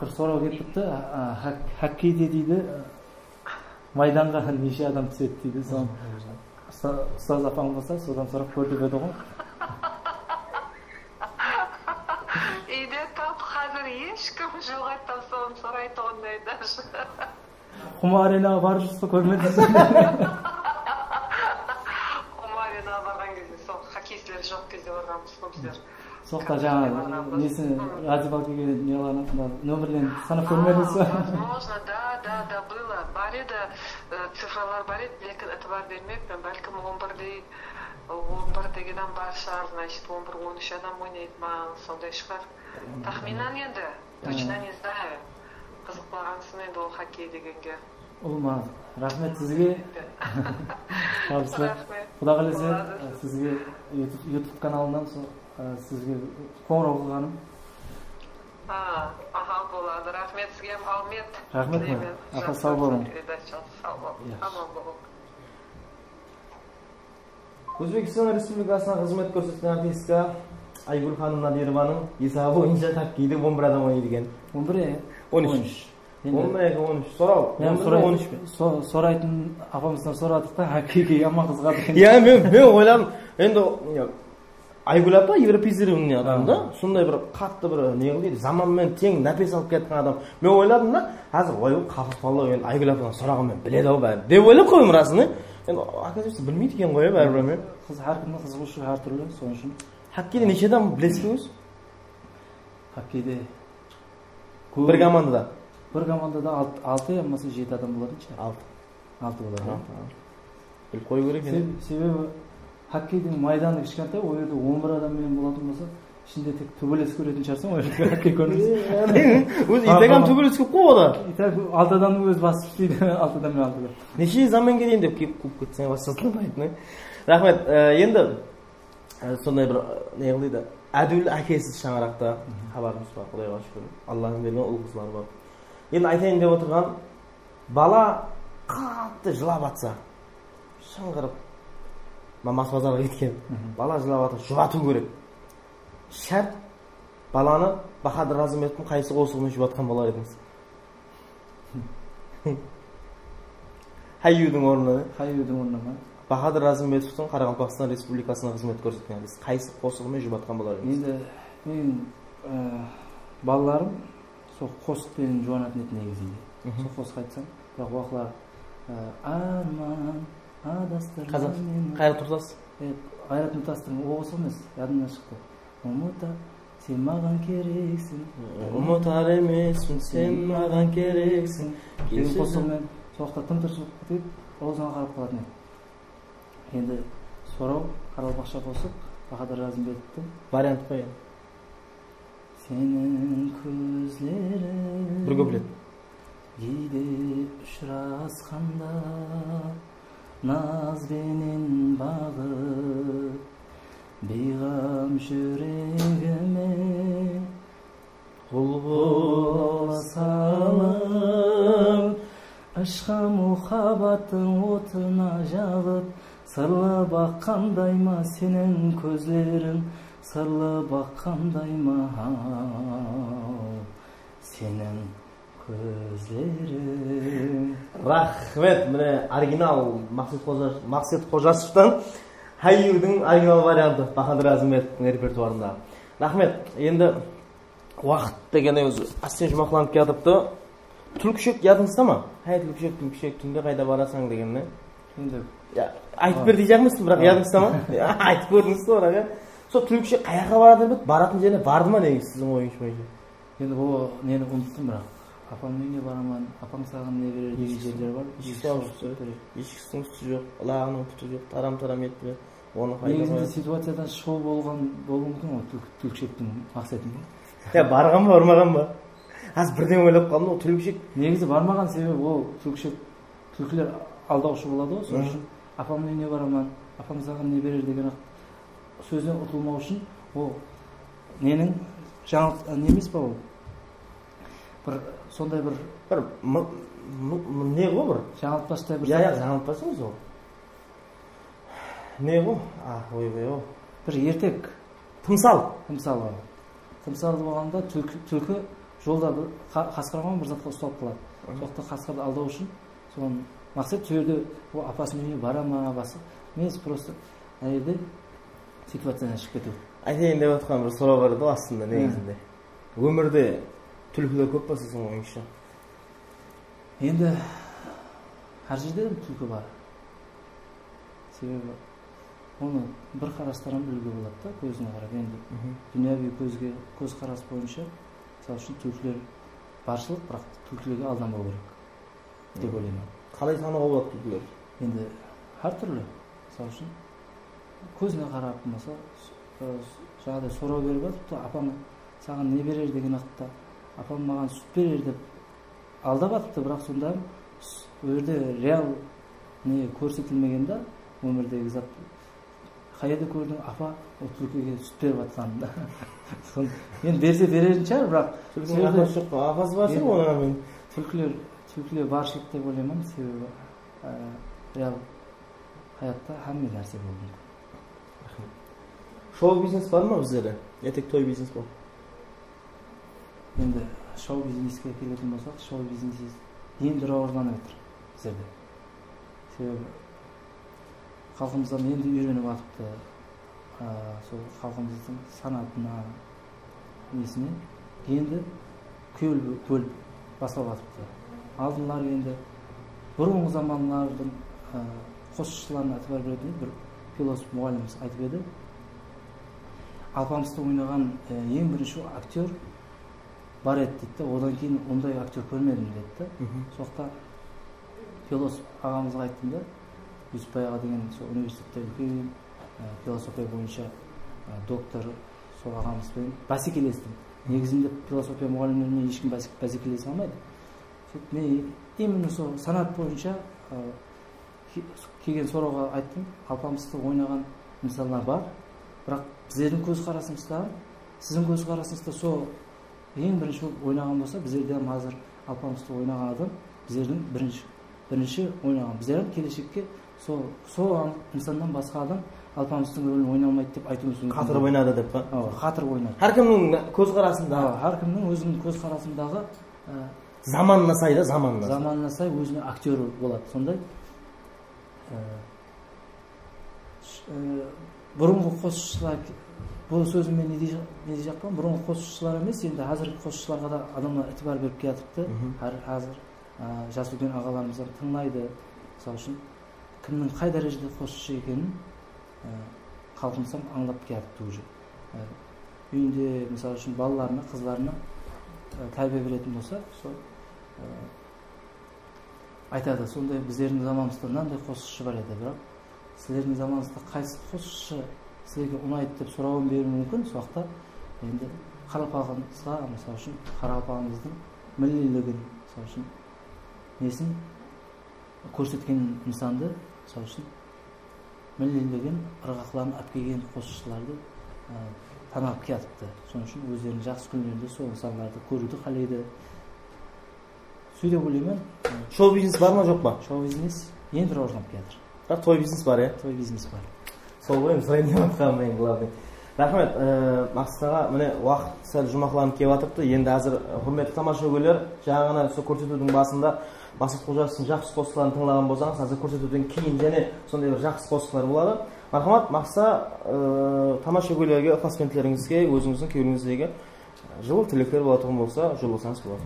Бір сұрау келіп тұқты, хоккейде дейді, майданға неше адам түседі дейді, соны ұстаз апаң болса, содан сұрақ көрдіп еді ғой. Үйде тап қазір ешкім жоқ айтам, соны сұрайды ондай даже. Құма аренаға барып жүрсіз көрмедіңіз? Құма аренаға барған кезде, сол хоккейшілер жоқ кезде барғанбыз ғой біздер. Соқта жаңа несін радиобалкеге нөмірлен санап көрмедіңіз ба? Возможно, да, было. Бар еді, цифралар бар еді, лекін әтібар бермеппін. Бәлкім 11 дегенен бар шығар, значит, 11-13 адам ойнайды ма, сондай шығар. Тахминан енді, точно не знаю. Қызық болғансын енді ол хоккей дегенге. Ол ма, рахмет сізге. Құда қаласа сізге YouTube каналынан сізге қоңырау қылғаным. Болады. Рахмет сізге, Алмет. Рахмет ме? Ақа сау болың. Сау болың. Аман болың. Өзбекстан Республикасына қызмет көрсеткен артистка Айгүл ханым Надированың есабы бойынша хоккейде 11 адам ойнайды екен. 11? 13. 11-13. Сұрау. Сұрайтын апамыздан сұрадық та, хоккейге аман қызғады. Я, мен ойладым. Енді Айгүл апа европеизированный адам да, сондай бір қатты бір не қылды, заманмен тең нәпес алып кеткен адам. Мен ойладым да, қазір ойып қапыс балау, енді Айгүл ападан сұрағым мен біледі ау бәрі. Деп ойлап қойым расыны. Енді оказывается білмейді екен ғой бәрібір мен. Әркімнің қызығушылығы әртүрлі, соның үшін. Хоккейде неше адам білесіз бе өзі? Хоккейде бір командада. Бір командада 6 ямасы 7 адам болады шығар. 6 болады. Біліп қою керек енді. Себебі хоккейдің майданы кішкентай, ол жерде 11 адаммен болатын болса, ішінде тек төбелес көретін шығарсың, ол жерде хоккей көрмейсің. Өзі итаган төбелес көп қой ода. Итаг 6 адамның өзі басып істейді, 6 адаммен 6 адам. Неше заманға дейін деп келіп кетсең бастатылмайтын. Рахмет. Енді сондай бір не қылды, әділ әкесіз шаңырақта хабарымыз бар, Құдайға шүкір. Алланың берген ұл қызлар бар. Енді айтайын деп отырған, бала қатты жылап атса, шыңғырып, мамасы базарға кеткен, бала жылап атса, жұбату керек. Шарт баланы Бахадыр Разымбектің қайсы қосығымен жұбатқан болар едіңіз. Хайюдың орнына. Хайюдың орнына ма? Бахадыр Разымбетовтың Қарақалпақстан Республикасына қызмет көрсеткен. Қайсы қосығымен жұбатқан болар едіңіз. Енді мен балаларым сол қосықпен жуанатын еді негізінде. Сол қосық айтсам, бірақ уақылар арман адастырған мені. Қайрат Нұртас? Қайрат Нұртастың оғысы емес, ядымнан шықты. Ұмыта, сен маған керексің. Ұмытар емеспін, сен маған керексің. Кейін қосығымен соқта тым-тыршылық кетіп, аузына қарап қалатын еді. Енді сұрау, Қаралпақша қосық, Бахадыр Разымбетовтің вариант қой. Сенің көзлерің бір көплет. Кейде ұшырасқанда назбенен бағып бейғам жүрегіме ғұл салып Ашқа мұхаббаттың отына жағып сырлы баққандай ма сенің көзлерің сырлы баққандай ма сенің көзлерің. Рахмет, міне оригинал Мақсет Қожашевтан Хайюдың оригинал варианты Бахадыр Разымбетовтың репертуарында. Рахмет, енді уақыт дегенде өзі астен жұмақланып кетіпті. Түлкішек ядыңызда ма? Түлкішек, түнде қайда барасаң деген не? Айтып бер дей жағмысың, бірақ ядыңызда ма? Айтып көрдіңіз ғой, сол түлкішек қаяққа барады деп, баратын жеріне барды ма негіз сіздің ойыңыз бойынша? Енді бұл нені ұмыттым, бірақ апам үйіне бараман, апам саған не берер деген жерлер бар. Ешкісінің үсті жоқ, лағының пұты жоқ, тарам-тарам етті. Негізінде ситуациядан шығу болуы мүмкін ғой түлкішектің мақсатында. Барған ба, бармаған ба? Аз бірден ойлап қалдым, ол түлкішек. Негізі бармаған себебі ол түлкілер алдаушы болады ғой. Сол үшін апамның үйіне барамын, апам саған не берер деген сөзден ұтылмау үшін ол ненің не емес па ол? Бір сондай бір не ғой бір? Жаңылтпаштай бір. Жаңылтпаш емес ол. Не ғой? Ойбай ол. Бір ертек. Тымсал болғанда түлкі жолда қасқырған бір затқа ұсталып қалады. Соқта қасқырды алдау үшін соның мақсат сөйде ол апасының үйіне бара ма басы. Емес просто әйелді ситуациядан шығып кету. Айтайын деп отқан бір сұрау бар еді астында негізінде. Өмірде түлкілер көп па сіздің ойыңызша? Енді әр жерде түлкі бар. Себебі оны бір қарастардан білуге болады да, көзіне қарап. Енді дүнияви көз қарас бойынша мысалы үшін түлкілер баршылық, бірақ түлкілерге алданбау керек деп ойлаймын. Қалай тануға болады түлкілер? Енді әртүрлі. Мысалы үшін көзіне қарап, мысалы жаңағыдай сұрау беріп жатыпты, апам саған не берер деген уақытта апам маған сүт берер деп алдап жатыпты, бірақ сонда ол жерде реал не көрсетілмеген да, өмірдегі зат. Қайда көрдің апа ол түлкіге сүт беріп жатқанын. Енді берсе берерін шығар, бірақ апасы бар шығар оның. Түлкілер баршылық деп ойлаймын, себебі реал hayatта hamma narsa bo'ldi. Шоу бизнес бар ма біздерде? Етек той бизнес бар. Енді шоу бизнеске келетін болсақ, шоу бизнесі енді рауажданып жатыр біздерде. Себебі халқымыздан енді үйреніп жатыпты. Сол халқымыздың санатына, несіне енді бөліп бастап жатыпты. Алдылар енді бұрынғы заманлардың қосшыларына әтібар беретін бір философ мұғаліміміз айтып еді. Алпамысты ойнаған ең бірінші актер бар еді дейді. Одан кейін ондай актер көрмедім деді. Соқта философ ағамызға айттым да, Юсупбай аға деген университетте үлкен философия бойынша доктор сол ағамызбен бәсекелестім. Негізінде философия мұғалімдерімен ешкім бәсекелесе алмайды. Мен именно сол санат бойынша келген сұрауға айттым. Алпамысты ойнаған мысалдар бар, бірақ біздердің көзқарасымызда, сіздің көзқарасыңызда сол ең бірінші ойнаған болса, біздерден қазір Алпамысты ойнаған адам біздердің бірінші ойнаған. Біздердің келешекке сол нысаннан басқа адам Алпамыстың рөлін ойнамайды деп айтуымыз мүмкін. Қатырып ойнады деп па? Қатырып ойнады. Әркімнің көзқарасында, әркімнің өзінің көзқарасындағы заманына сай өзіне актер болады. Сондай бұрынғы қосшылар, бұл сөзімен не дей жақпан, бұрынғы қосшылар емес, енді қазіргі қосшыларға да адамдар әтібар беріп келатыпты. Қазір жас үлкен ағаларымыздан тыңлайды. Мысалы үшін кімнің қай дәрежеде қосшы екенін халқымыздан аңдап келатыпты уже. Үйінде мысалы үшін балаларына, қызларына тәрбие беретін болса, сол айтады, сондай біздердің заманымызда мынандай қосшы бар еді, бірақ сіздердің заманыңызда қайсы қосшы сіздерге ұнайды деп сұрауын беруі мүмкін. Сол уақытта енді қарапалығымызға, мысалы үшін қарапалығымыздың міллилігін, мысалы үшін несін көрсеткен нысанды, мысалы үшін міллилігін, ырғақларын алып келген қосшыларды танап келатыпты. Соның үшін өздерінің жақсы күндерінде сол нысандарды көруді қалайды. Сөйдеп ойлаймын. Шоу бизнес бар ма жоқ па? Шоу бизнес енді рауажданып келатыр. Бірақ той бизнес бар, Той бизнес бар. Сол ғой, сұрайын деп жатқаным ең главный. Рахмет, Мақсатаға міне уақыт сәл жұмақланып келіп жатыпты. Енді қазір құрметті тамаша көргендер, жаңа ғана сол көрсетудің басында Мақсат Қожасовтың жақсы қосқыларын тыңлаған болсаңыз, қазір көрсетуден кейін және сондай бір жақсы қосқылар болады. Мархамат, Мақсат тамаша көргендерге, ықлас-пентлеріңізге, өзіңіздің күйеуіңіздегі жылы тілектер болатығын болса, жолдасаңыз болады.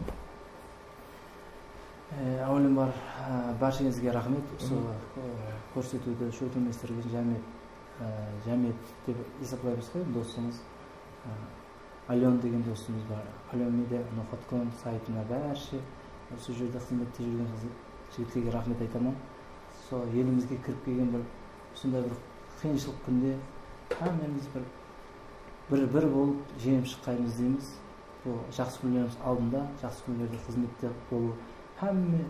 Әуелен баршаңызге рахмет. Көрсетуді шөтілместірген Жәмет деп есаплаймыз ғой, досымыз. Ален деген досымыз бар. Ален медиа Nohot.com сайтына бәрше осы жерде қызметте жүрген жігіттерге рахмет айтамын. Сол елімізге кіріп келген бір сондай бір қиыншылық күнде бәріміз бір болып жеңіп шыққанымыз дейміз. bu жақсы күндерimiz алдында, жақсы күндерде қызметте болу, hamma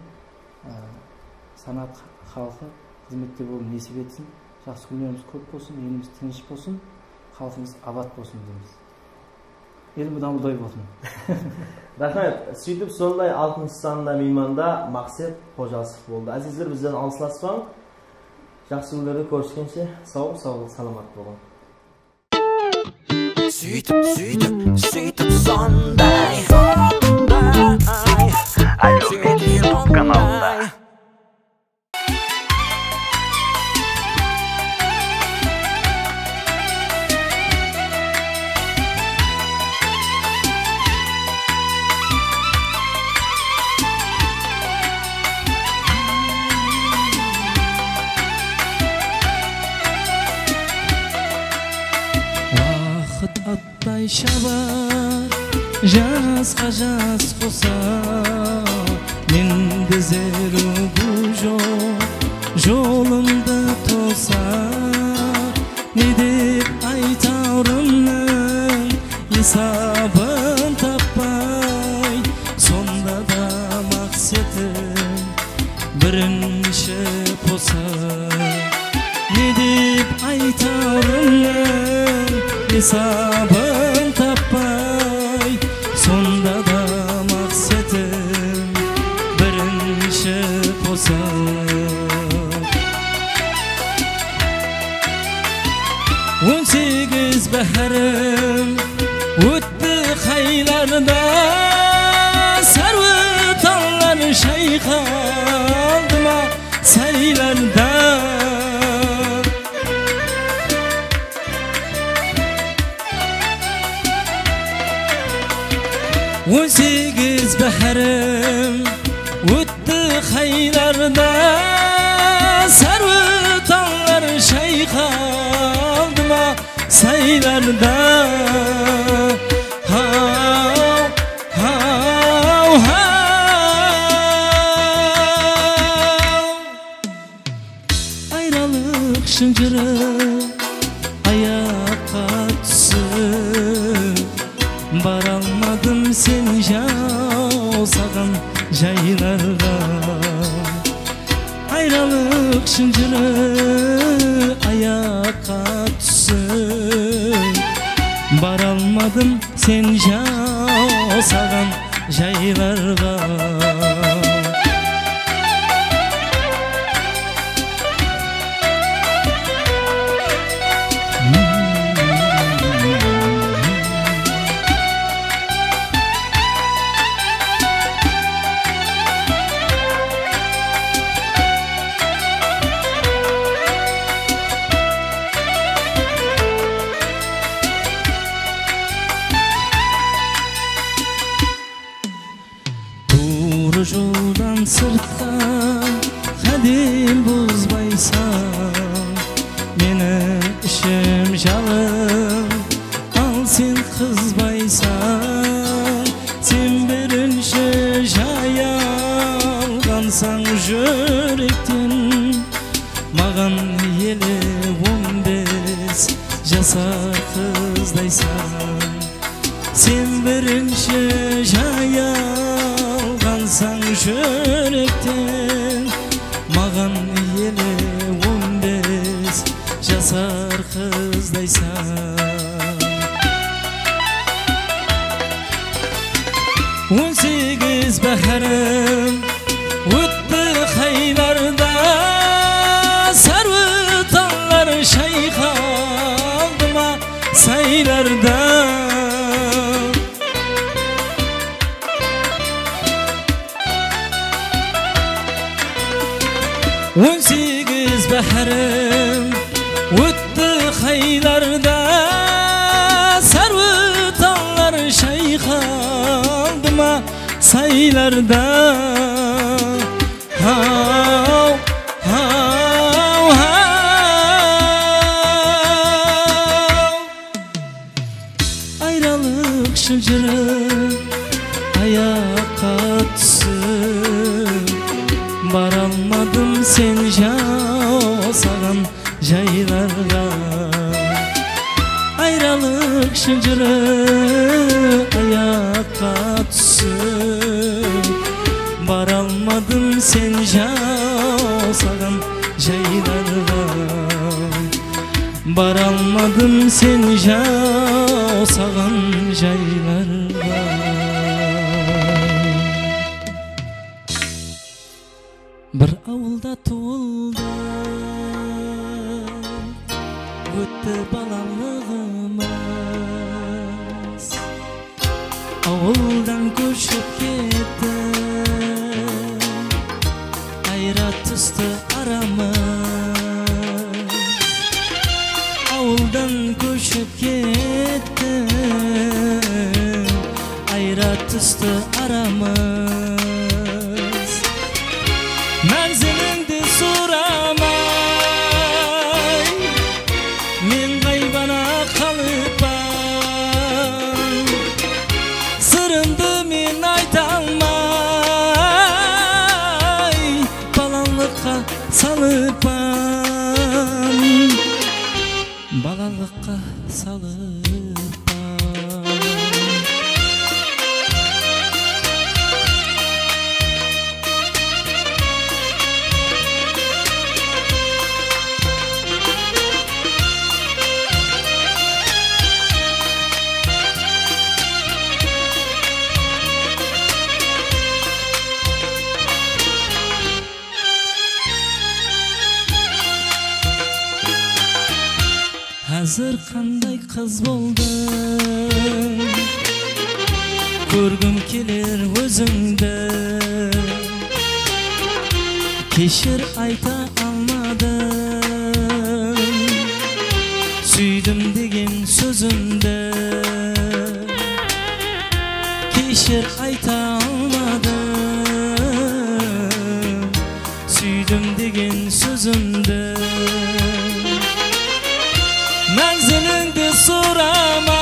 sanat halkı hizmette болу несіп етсін. Жақсы күндерimiz көп болсын, еліміз тыныш болсын, халқымыз абат болсын дейміз. Елім дамылдай болсын. Рахмет. Сөйтіп сондай алтыншы санында мейманда Мақсет Қожасов болды. Әзіздер, бізден алысласпаң. Жақсы күндерде көріскенше сау, саламат болың. Сөйтіп сондай әлеуметтік каналда. Atтай şabar, жазға жаз қоса, менде зеру жоқ, жолымды тоса. Не деп айтарымның есабын таппай, сонда да мақсетім бірінші поса. Не деп айтарымның hesabın tappay, sonda da maksetim birinci posa. 18 baharım o'tdi haylarda, sarvıtanlar şeyha aldıma saylarda. 18 baharım o'tdi haylarda, sarvıtanlar şeyha aldıma saylarda. Hav, hav, hav. Ayrılık şıncırı ayakka түсіп, баралмадым сен жасаған жайларға. Айрылық шынжыры аяққа түсіп, баралмадым сен жасаған жайларға. Жолдан сыртқа қадел бұзбайсам, мені ішім жалым, ал сен қызбайсам. Сен бірінші жай алғансаң жүректен, маған елі 15 жасар қыздайсың. Сен бірінші жай алғансаң жүректен, маған елі 15 жасар қыздайсың. 18 baharım o'tdi haylarda, sarvıtanlar şeyha aldıma saylarda. 18 baharım o'tdi haylarda, sarvıtanlar şeyha aldıma saylarda. Hav, hav, hav. Ayrılık şıncırı ayakka түсіп, баралмадым сен жасаған жайларға. Ayrılık şıncırı ayak sen жау саған жайларға. Bir avulda tuğuldum, öttü balalığımız. Avuldan koşup kettim, ayra tüstü aramız. Avuldan koşup kettim, ayra tüstü aramız. Menzilingdi soramay, men gaybana kalıpam. Sırımdı men aytalmay, balalıkka salıpam. Balalıkka salıpam. Hazır qanday kız boldum, ko'rgim kelir o'zingda. Kechir ayta almadım, suydim degan so'zimda. Kechir ayta almadım, suydim degan so'zimda. Menzilingdi soramay,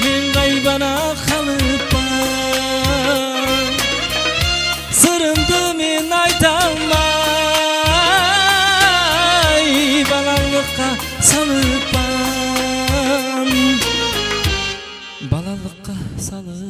men gaybana kalıpam. Sırımdı men aytalmay, balalıkka salıpam. Balalıkka salıpam.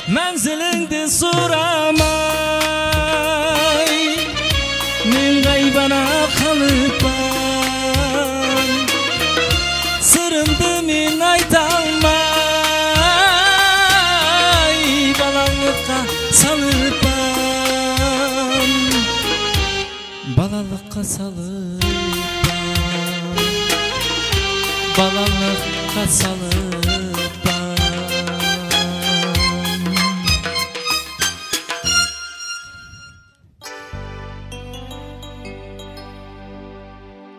Menzilingdi soramay, men gaybana kalıpam. Sırımdı men aytalmay, balalıkka salıpam. Balalıkka salıpam. Balalıkka salıpam.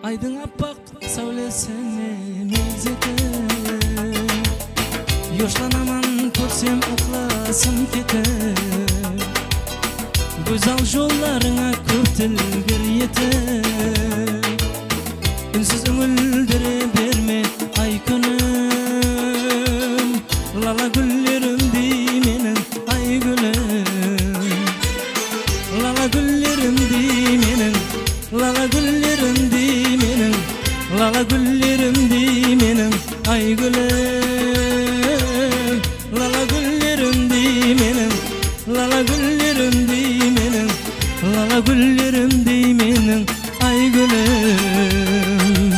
Aydın appak savlesine mezete, yoşlanaman ko'rsem uxlasam ketib. Go'zal yo'llaringga ko'p tilgir yetib. Unsiz o'ldirib berme ay kunim, lala gullerim dey mening ay gulim. Lala gullerim dey mening, lala gullerim dey mening, lala gullerim dey mening ay gulim. Lala gullerim dey mening, lala gullerim dey mening, lala gullerim dey mening ay gulim.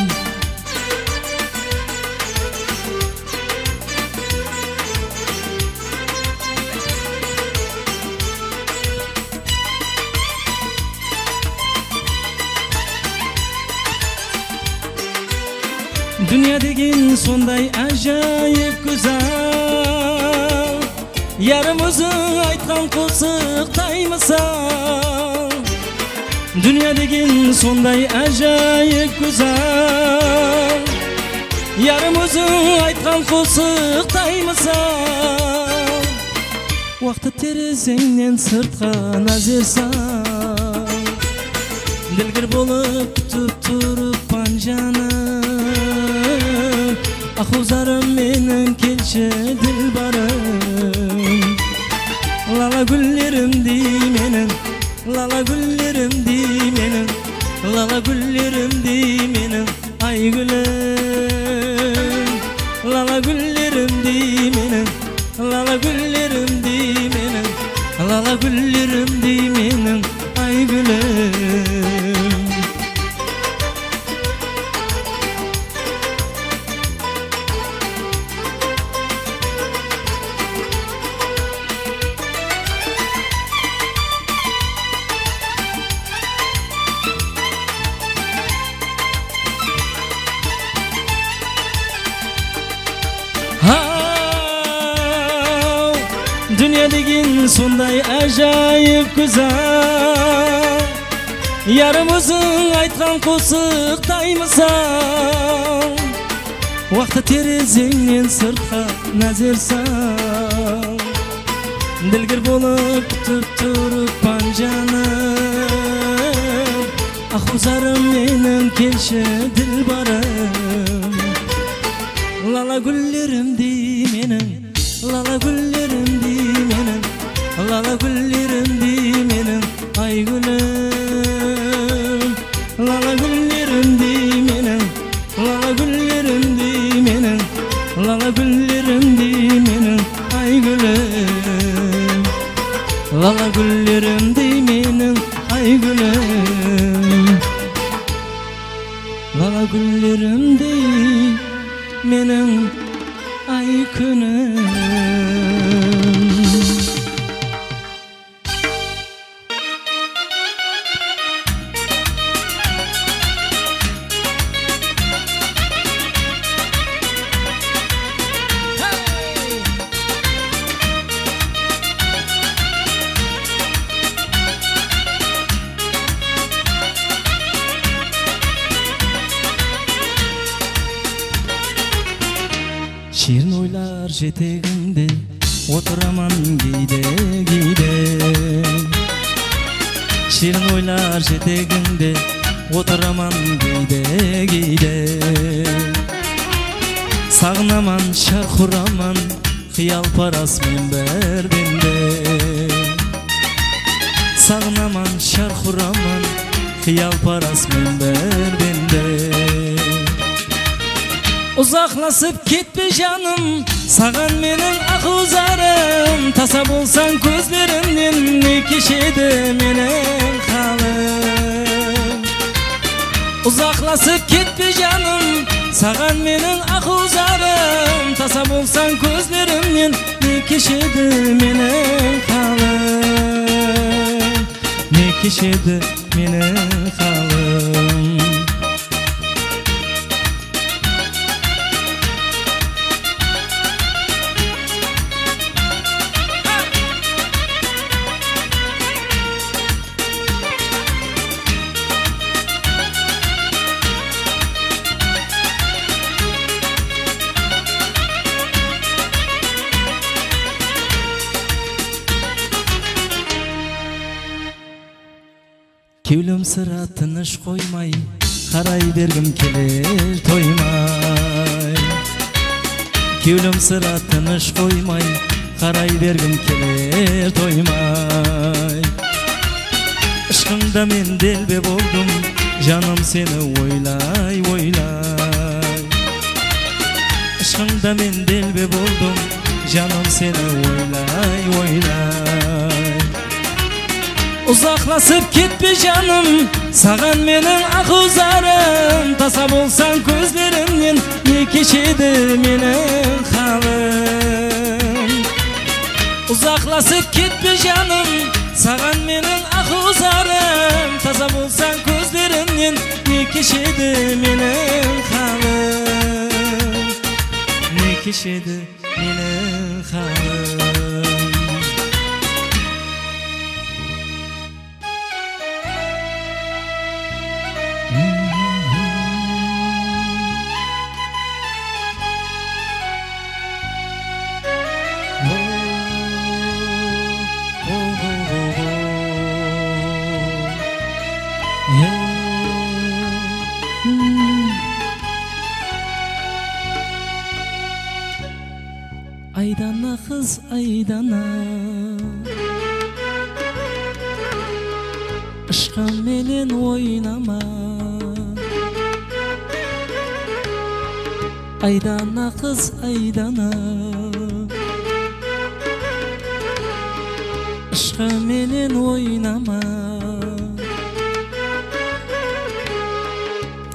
Dünya degin sonday ajoyib go'zal, yarim o'zing aytgan qo'shiqday misol. Dünya degin sonday ajoyib go'zal, yarim o'zing aytgan qo'shiqday misol. Vaqti terazangdan sirtqa nazar sol, dilgir bo'lib kutib turib panjanim. Ahuzarım mening kelchi dilbarim, Lala güllerim dimenin, lala güllerim dimenin, lala güllerim dimenin, ay gülüm. Lala güllerim dimenin, lala güllerim dimenin, lala güllerim dimenin, ay gülüm. Dünya degin sonday ajoyib güzel, yarımızın aytgan qo'shiqdaymisan. Vaqti terazangdan sirtqa nazar sal, dilgir bo'lib kutib turibman jonim. Ahvozarim mening kelshi dilbarim. Lala gullerim dey mening, lala gullerim dey mening, lala gullerim dey mening, ay gulüm. Lala gullerim dey mening, lala gullerim dey mening, lala gullerim dey mening, ay gulüm. Lala gullerim dey mening, ay gulüm. Lala gullerim dey mening, ay günüm. Şirin oylar jeteginde oturaman giyde giyde. Şirin oylar jeteginde oturaman giyde giyde. Sağnaman şarkuraman xiyal paras minberdinde. Sağnaman şarkuraman xiyal paras minberdinde. Uzaklaşıp gitme canım, sağan menin akuzarım. Tasa bulsan gözlerimden ne kişiydi menin halim. Uzaklaşıp gitme canım, sağan menin akuzarım. Tasa bulsan gözlerimden ne kişiydi menin halim. Ne kişiydi menin halim. Kevlim sıra tыныш koymay, karay bergim keler toymay. Kevlim sıra tыныш koymay, karay bergim keler toymay. Işkında men delbe boldum, canım seni oylay oylay. Işkında men delbe boldum, canım seni oylay oylay. Uzaklaşıp gitme canım, sağan menin akuzarım. Tasa bulsan gözlerimden ne kişiydi menin halim. Uzaklaşıp gitme canım, sağan menin akuzarım. Tasa bulsan gözlerimden ne kişiydi menin halim. Ne kişiydi menin halim. Aydana kız aydana, Aşkım menen oynama Aydana kız aydana Aşkım menen oynama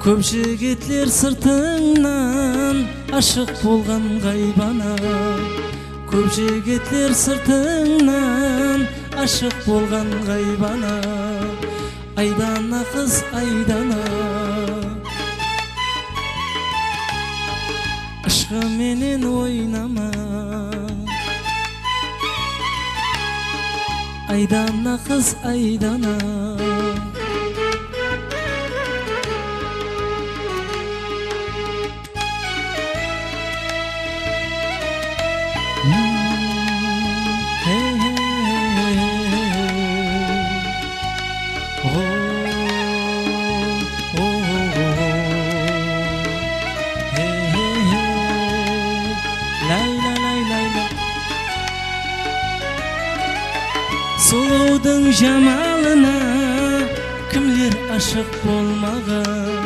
Köp jigitler sırtыңнан aşık bolgan gaybana Köp jigitler sırtыңнан aşık bolgan gaybana Aydana kız aydana Aşkım menen oynama Aydana kız aydana Sulu'dың jamalına kimler aşık bolmagan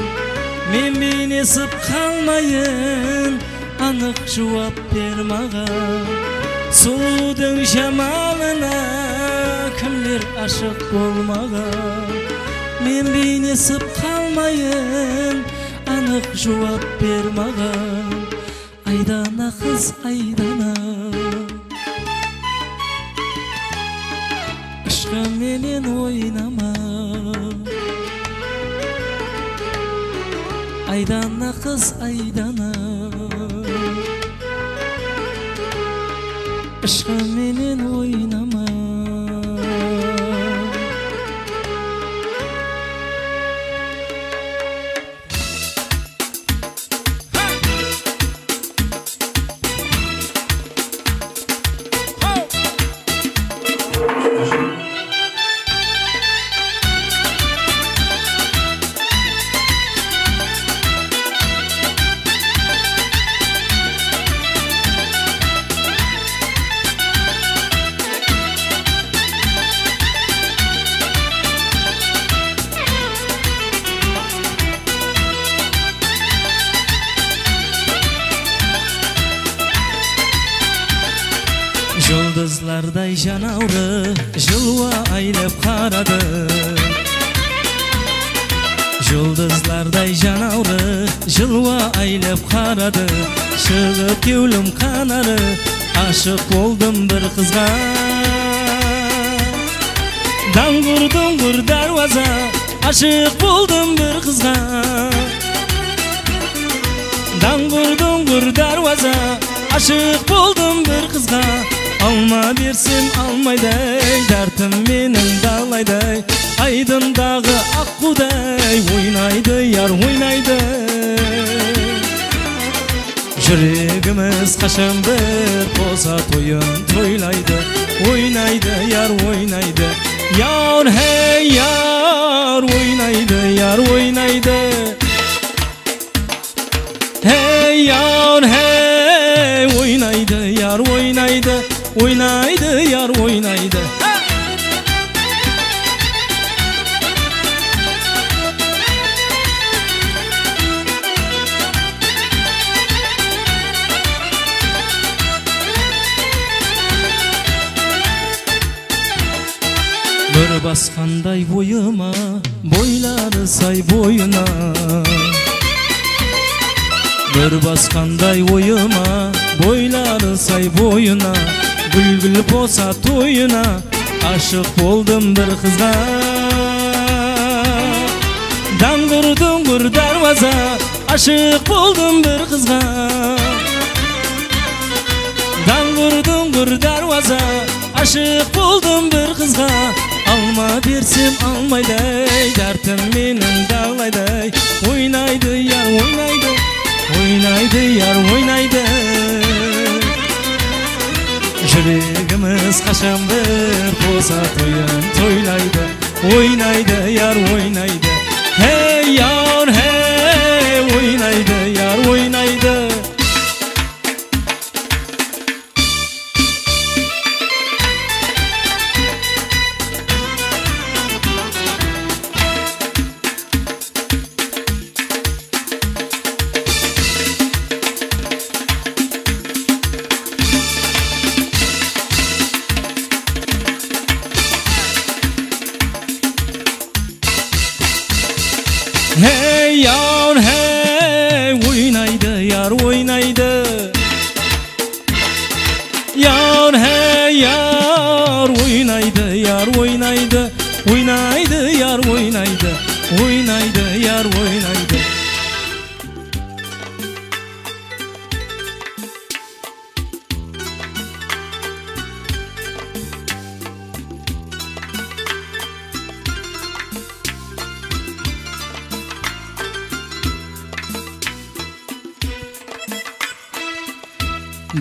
Men benesip kalmayın anık cevap bermagan Sulu'dың jamalına kimler aşık bolmagan Men benesip kalmayın anık cevap bermagan Aydana kız aydana Aşkım menen oynama Aydana kız aydana Aşkım menen oynama Yıldızlarday janavrı Jılva aylep karadı Yıldızlarday janavrı Jılva aylep karadı Шығып кеулім kanarı Aşık oldum bir kızga Dangur dungur darvaza Aşık buldum bir kızga Dangur dungur darvaza Aşık buldum bir kızga Alma bersin almayday Dertim menin dağlayday Aydındağı akkuday Oynaydı yar oynaydı Yüreğimiz kaşın bir Poza toyun toylaydı Oynaydı yar oynaydı Yar hey yar Oynaydı yar oynaydı Hey yar hey Oynaydı yar oynaydı Oynaydı yar oynaydı Bir baskanday boyuma Boyları say boyuna Bir baskanday oyuma Boyları say boyuna Gülgül posa toyuna Aşık oldum bir kızga Dangur dungur darvaza Aşık oldum bir kızga Dangur dungur darvaza Aşık oldum bir kızga Alma bersim almayday Dertim menin dağlayday Oynaydı yar oynaydı Oynaydı yar oynaydı Yüreğimiz kaşan bir Poza toyun toylaydı Oynaydı yar oynaydı Hey yar hey Oynaydı yar oynaydı Hey yar hey oynaydı yar oynaydı. Yar hey yar oynaydı yar oynaydı. Oynaydı yar oynaydı. Oynaydı yar oynaydı.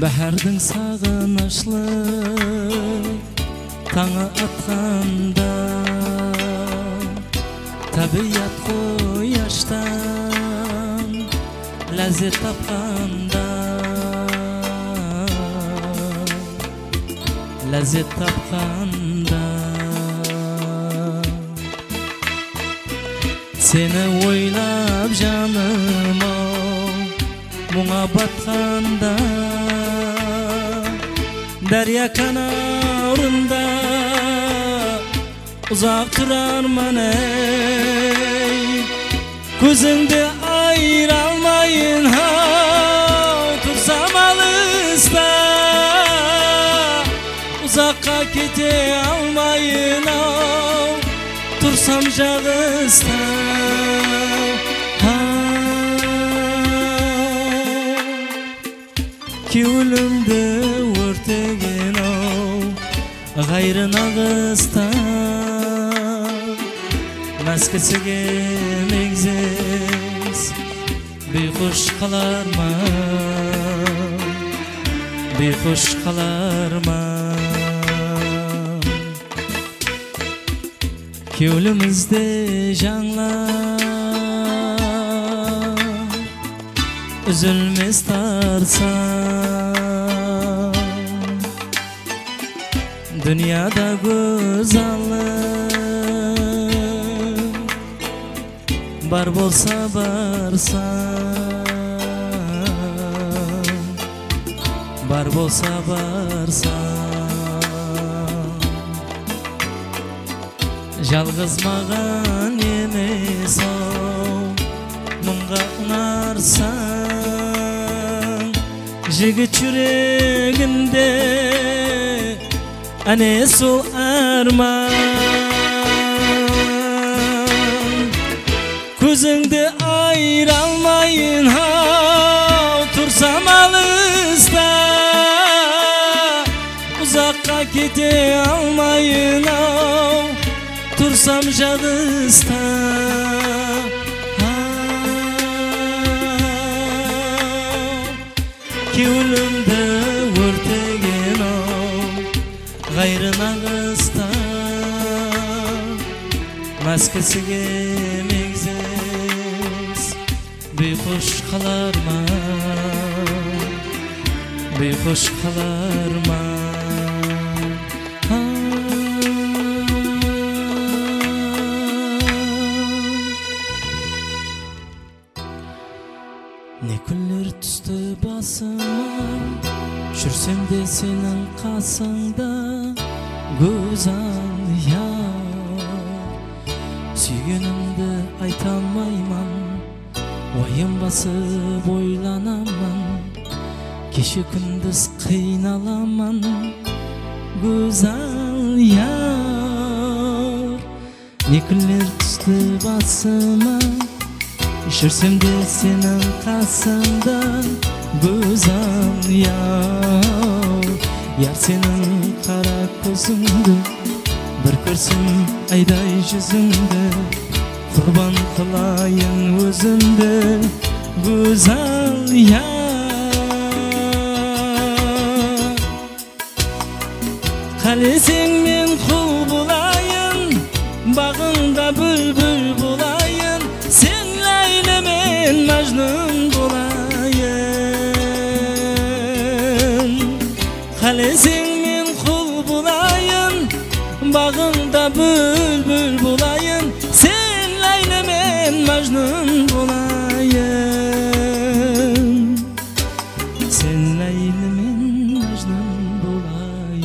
Bahardın sağınışlı tağı atqanda, tabiat koyaştan lezzet tapqanda, lezzet tapqanda. Seni oylab canım muңa batqanda, derya kanarında uzak turarman ey. Gözüngde ayıralmayın ha, tursam alışta. Uzakka kete almayın ha, tursam jağısta. Köyümde örtegen gayrı nağısta. Maskesiga megziz bexush qalarman, bexush qalarman. Köyümizde janlar üzülmez tarsan, dünyada güzellik bar bolsa barsan, bar bolsa barsan. Жалғыз маған емес ау, мұңға ұнарсаң, жігіт жүрегінде әне сол арман. Көзіңді айыра алмайын ау, тұрсам алыста. Ұзаққа кете алмайын ау, tursam jağısta. Köyümde örtegen gayrı nağısta. Maskesiga megziz bexush qalarman, bexush qalarman. Ne kunlar düştü basıma, Şürsem de senin qasında güzel yar. Suygunimdi aytamayman, oyim basıp oylanaman. Keşe gündüz qiynalaman, güzel yar. Ne kunlar düştü basıma, Şürsem de senin qasında güzel yar. Yar senin qara ko'zingdi, bir ko'rsam ayday yüzingdi. Qurban qilayin o'zimdi, güzel yar. Qalesang men qul bo'layin, bag'ingda bülbül bo'layin. Sen Leyla men Majnun bo'layin. Qalesang men qul bo'layin, bag'ingda bülbül bo'layin. Sen Leyla men Majnun bo'layin. Sen Leyla men Majnun bo'layin.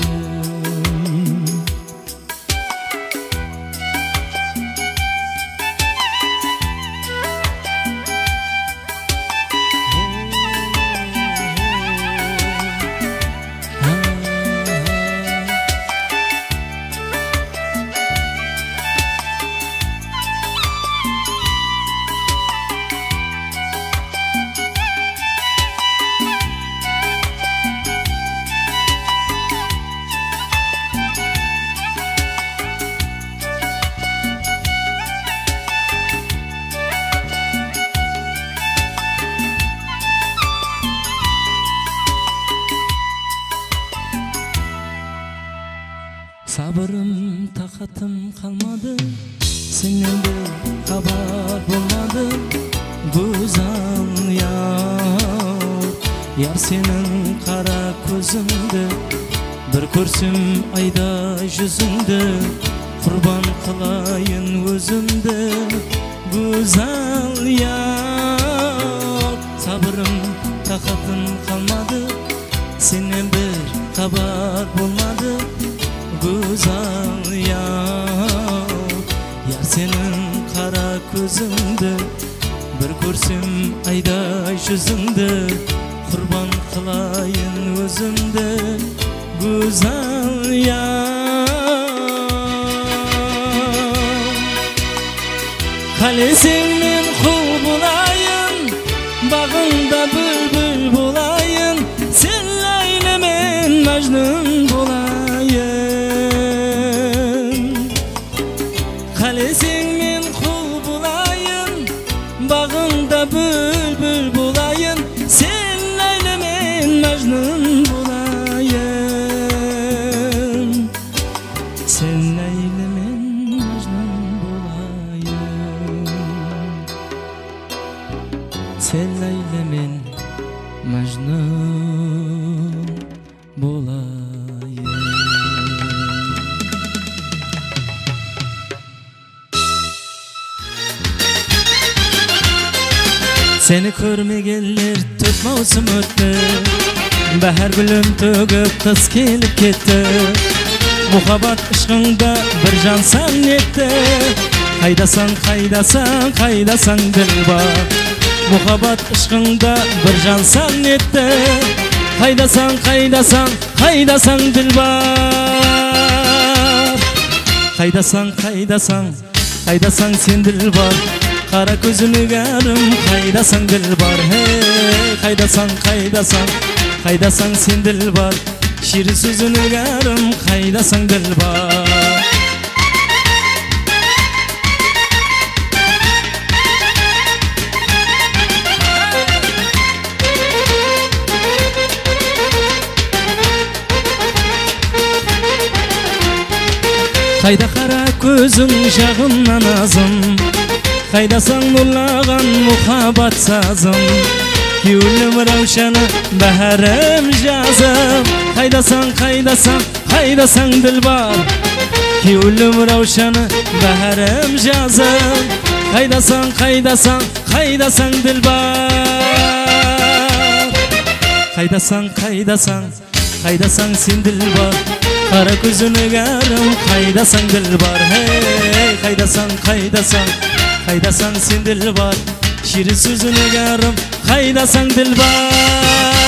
xabar bo'lmadi go'zal yar senin qara ko'zingni bir ko'rsam ayda yuzingni qurban qilayin o'zimni go'zal yar sabrim taqatim qolmadi seni bir xabar bo'lmadi go'zal yar senin qara ko'zingni bir ko'rsam ayda yuzingni qurban qilayin o'zimni go'zal qalesing men qul bo'layin bag'ingda bulbul bo'layin sen Layla men Majnun bo'layin qalesing men qul bo'layin bag'ingda bulbul bo'layin sen Layla men Majnun bo'layin sen Layla men Majnun bo'layin sen Layla men Majnun bo'layin seni ko'rmaganlar to'rt mavsum o'tdi bahar gulum to'gib qiz kelib ketdi muhabbat ishqingda bir jonsan yetdi qaydasan qaydasan qaydasan dilbar muhabbat ishqingda bir jonsan yetdi qaydasan qaydasan qaydasan dilbar qaydasan qaydasan qaydasan sen dilbar qara ko'zini garim qaydasan dilbar hey qaydasan qaydasan qaydasan sen dilbar shirin so'zini garim qaydasan dilbar qayda qara ko'zim shag'imdan azim qaydasan nurlagan muhabbat sazim yo'lim ravshani baharim jazim qaydasan qaydasan qaydasan dilbar yo'lim ravshani baharim jazim qaydasan qaydasan qaydasan dilbar qaydasan qaydasan qaydasan sen dilbar qara ko'zini garim qaydasan dilbar hey qaydasan qaydasan qaydasan sen dilbar shirin so'zini garim qaydasan dilbar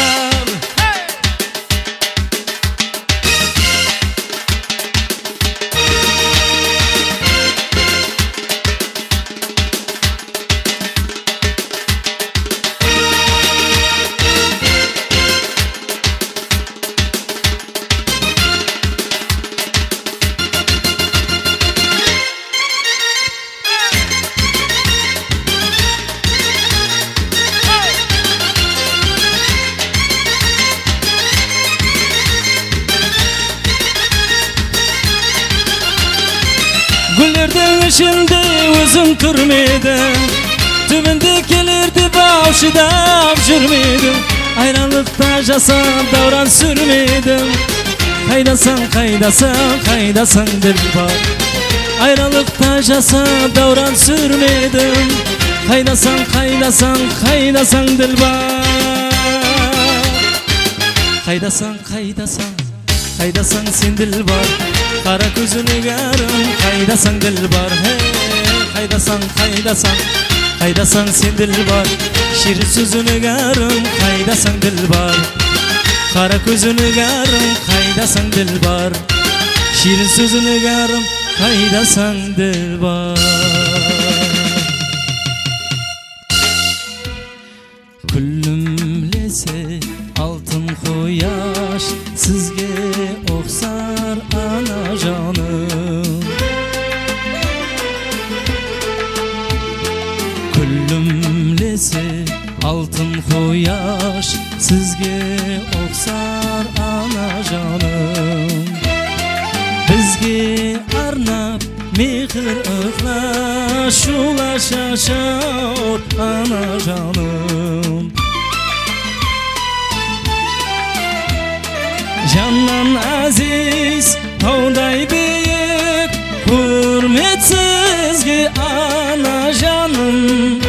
gullerden içinde o'zim turmedim tubinde kelirdi boshida abjurmedim ayronlikda jasad davron surmedim qaydasan qaydasan qaydasan dilbar ayronlikda jasad davron surmedim qaydasan qaydasan qaydasan dilbar qaydasan qaydasan qaydasan sen dilbar qara ko'zini garim qaydasan dilbar hey qaydasan qaydasan qaydasan sen dilbar shirin so'zini garim qaydasan dilbar qara ko'zini garim qaydasan dilbar shirin so'zini garim qaydasan dilbar kullimlese altın quyosh sizga o'xsar ana jonim kullimlese altın quyosh sizga o'xsar ana jonim bizga arnab mehir ıhlaş ulaşaşar ana canım. Candan aziz tağday büyük hürmetsizgi ana canım.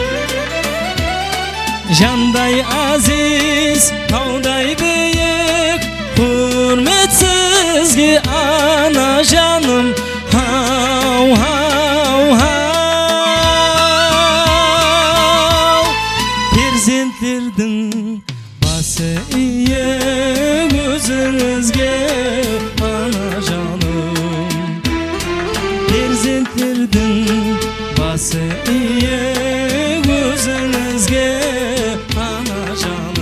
Canday aziz tağday büyük hürmetsizgi ana canım. Hav hav hav perzentlerдің bası iye gözünüzge ana canım. Perzentlerдің bası iye gözünüzge ana canım.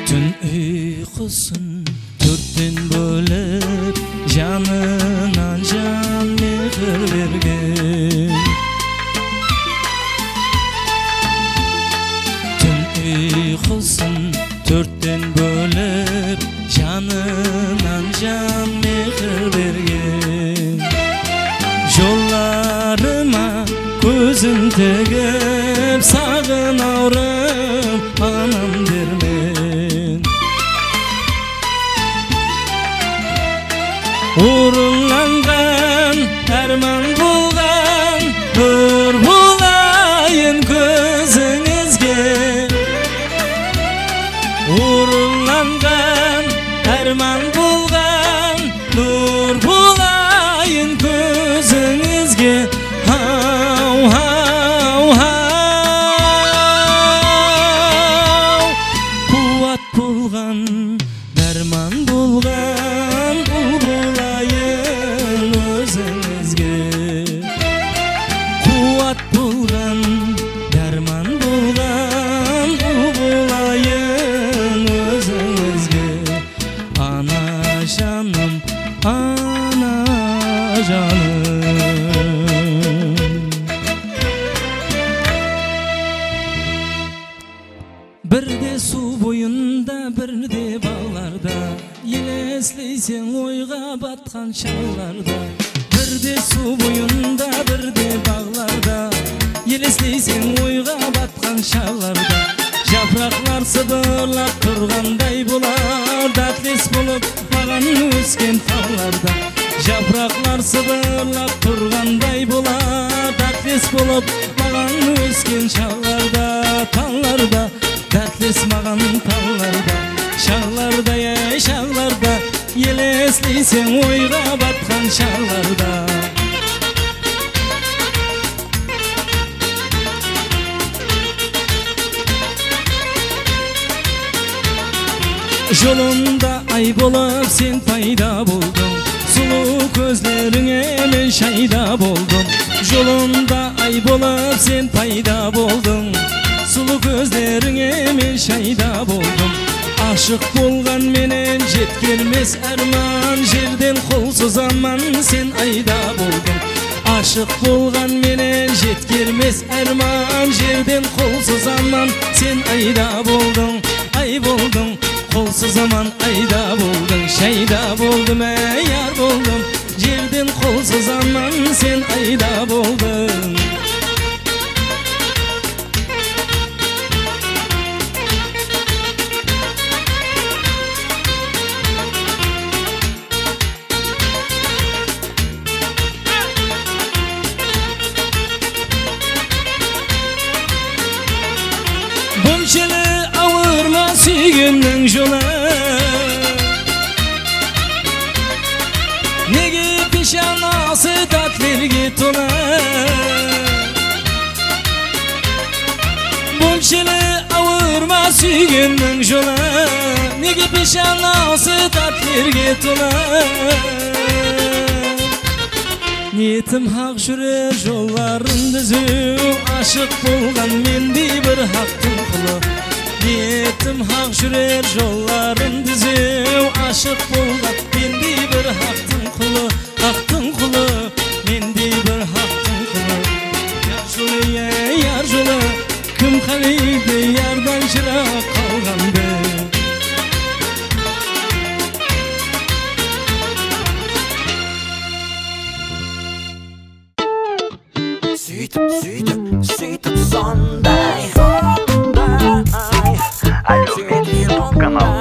Tün uykusun törtten bölüp canından can mehir vergen. Tün uykusun törtten bölüp canından can mehir vergen. Yollarıma gözün tegip sağın ağrım anam dermen. Uğurlangan derman bulgan nur bulayın gözünüzge. Uğurlangan derman bulgan nur bulayın gözünüzge. Hav hav hav kuvat bulgan derman bulgan bulayın özünüzge. Kuvat bulgan derman bulgan bulayın özünüzge. Ana canım ana canım. Bir de su boyunda bir de bağlarda Yelesleysen oyga batkan çağlarda. Bir de su boyunda bir de bağlarda Yelesleysen oyga batkan çağlarda. Yapraklar sıbırlap turganday bular Dertlis bulup magan ösken tağlarda. Yapraklar sıbırlap turganday bular Dertlis bulup magan ösken çağlarda. Tağlarda dertlis magan tağlarda. Şağlarda ya şağlarda Yelesleysen oyga batkan şağlarda. Yolunda ay bolup sen payda buldun. Sulu gözlerine men şayda buldum. Yolunda ay bolup sen payda buldun. Sulu gözlerine men şayda buldum. Aşık bolgan menen jetkelmez arman. Жерден kolsuz aman sen ayda buldun. Aşık bolgan menen jetkelmez arman. Жерден kolsuz aman sen ayda buldun. Ay buldun kolsuz aman ayda buldun. Şayda buldum yar buldum. Жерден kolsuz aman sen ayda buldun. Bunçeli ağırma süygünün jola. Negi pişanası tatlerge tola. Bunçeli ağırma süygünün jola. Negi pişanası tatlerge tola. Niyetim hak jurer jolların düzü. Aşık bolgan mendi bir haktın kulu. Niyetim hak jurer jolların düzü. Aşık bolgan mendi bir haktın kulu. Haktın Сөйтіп сондай Әлеумет YouTube каналы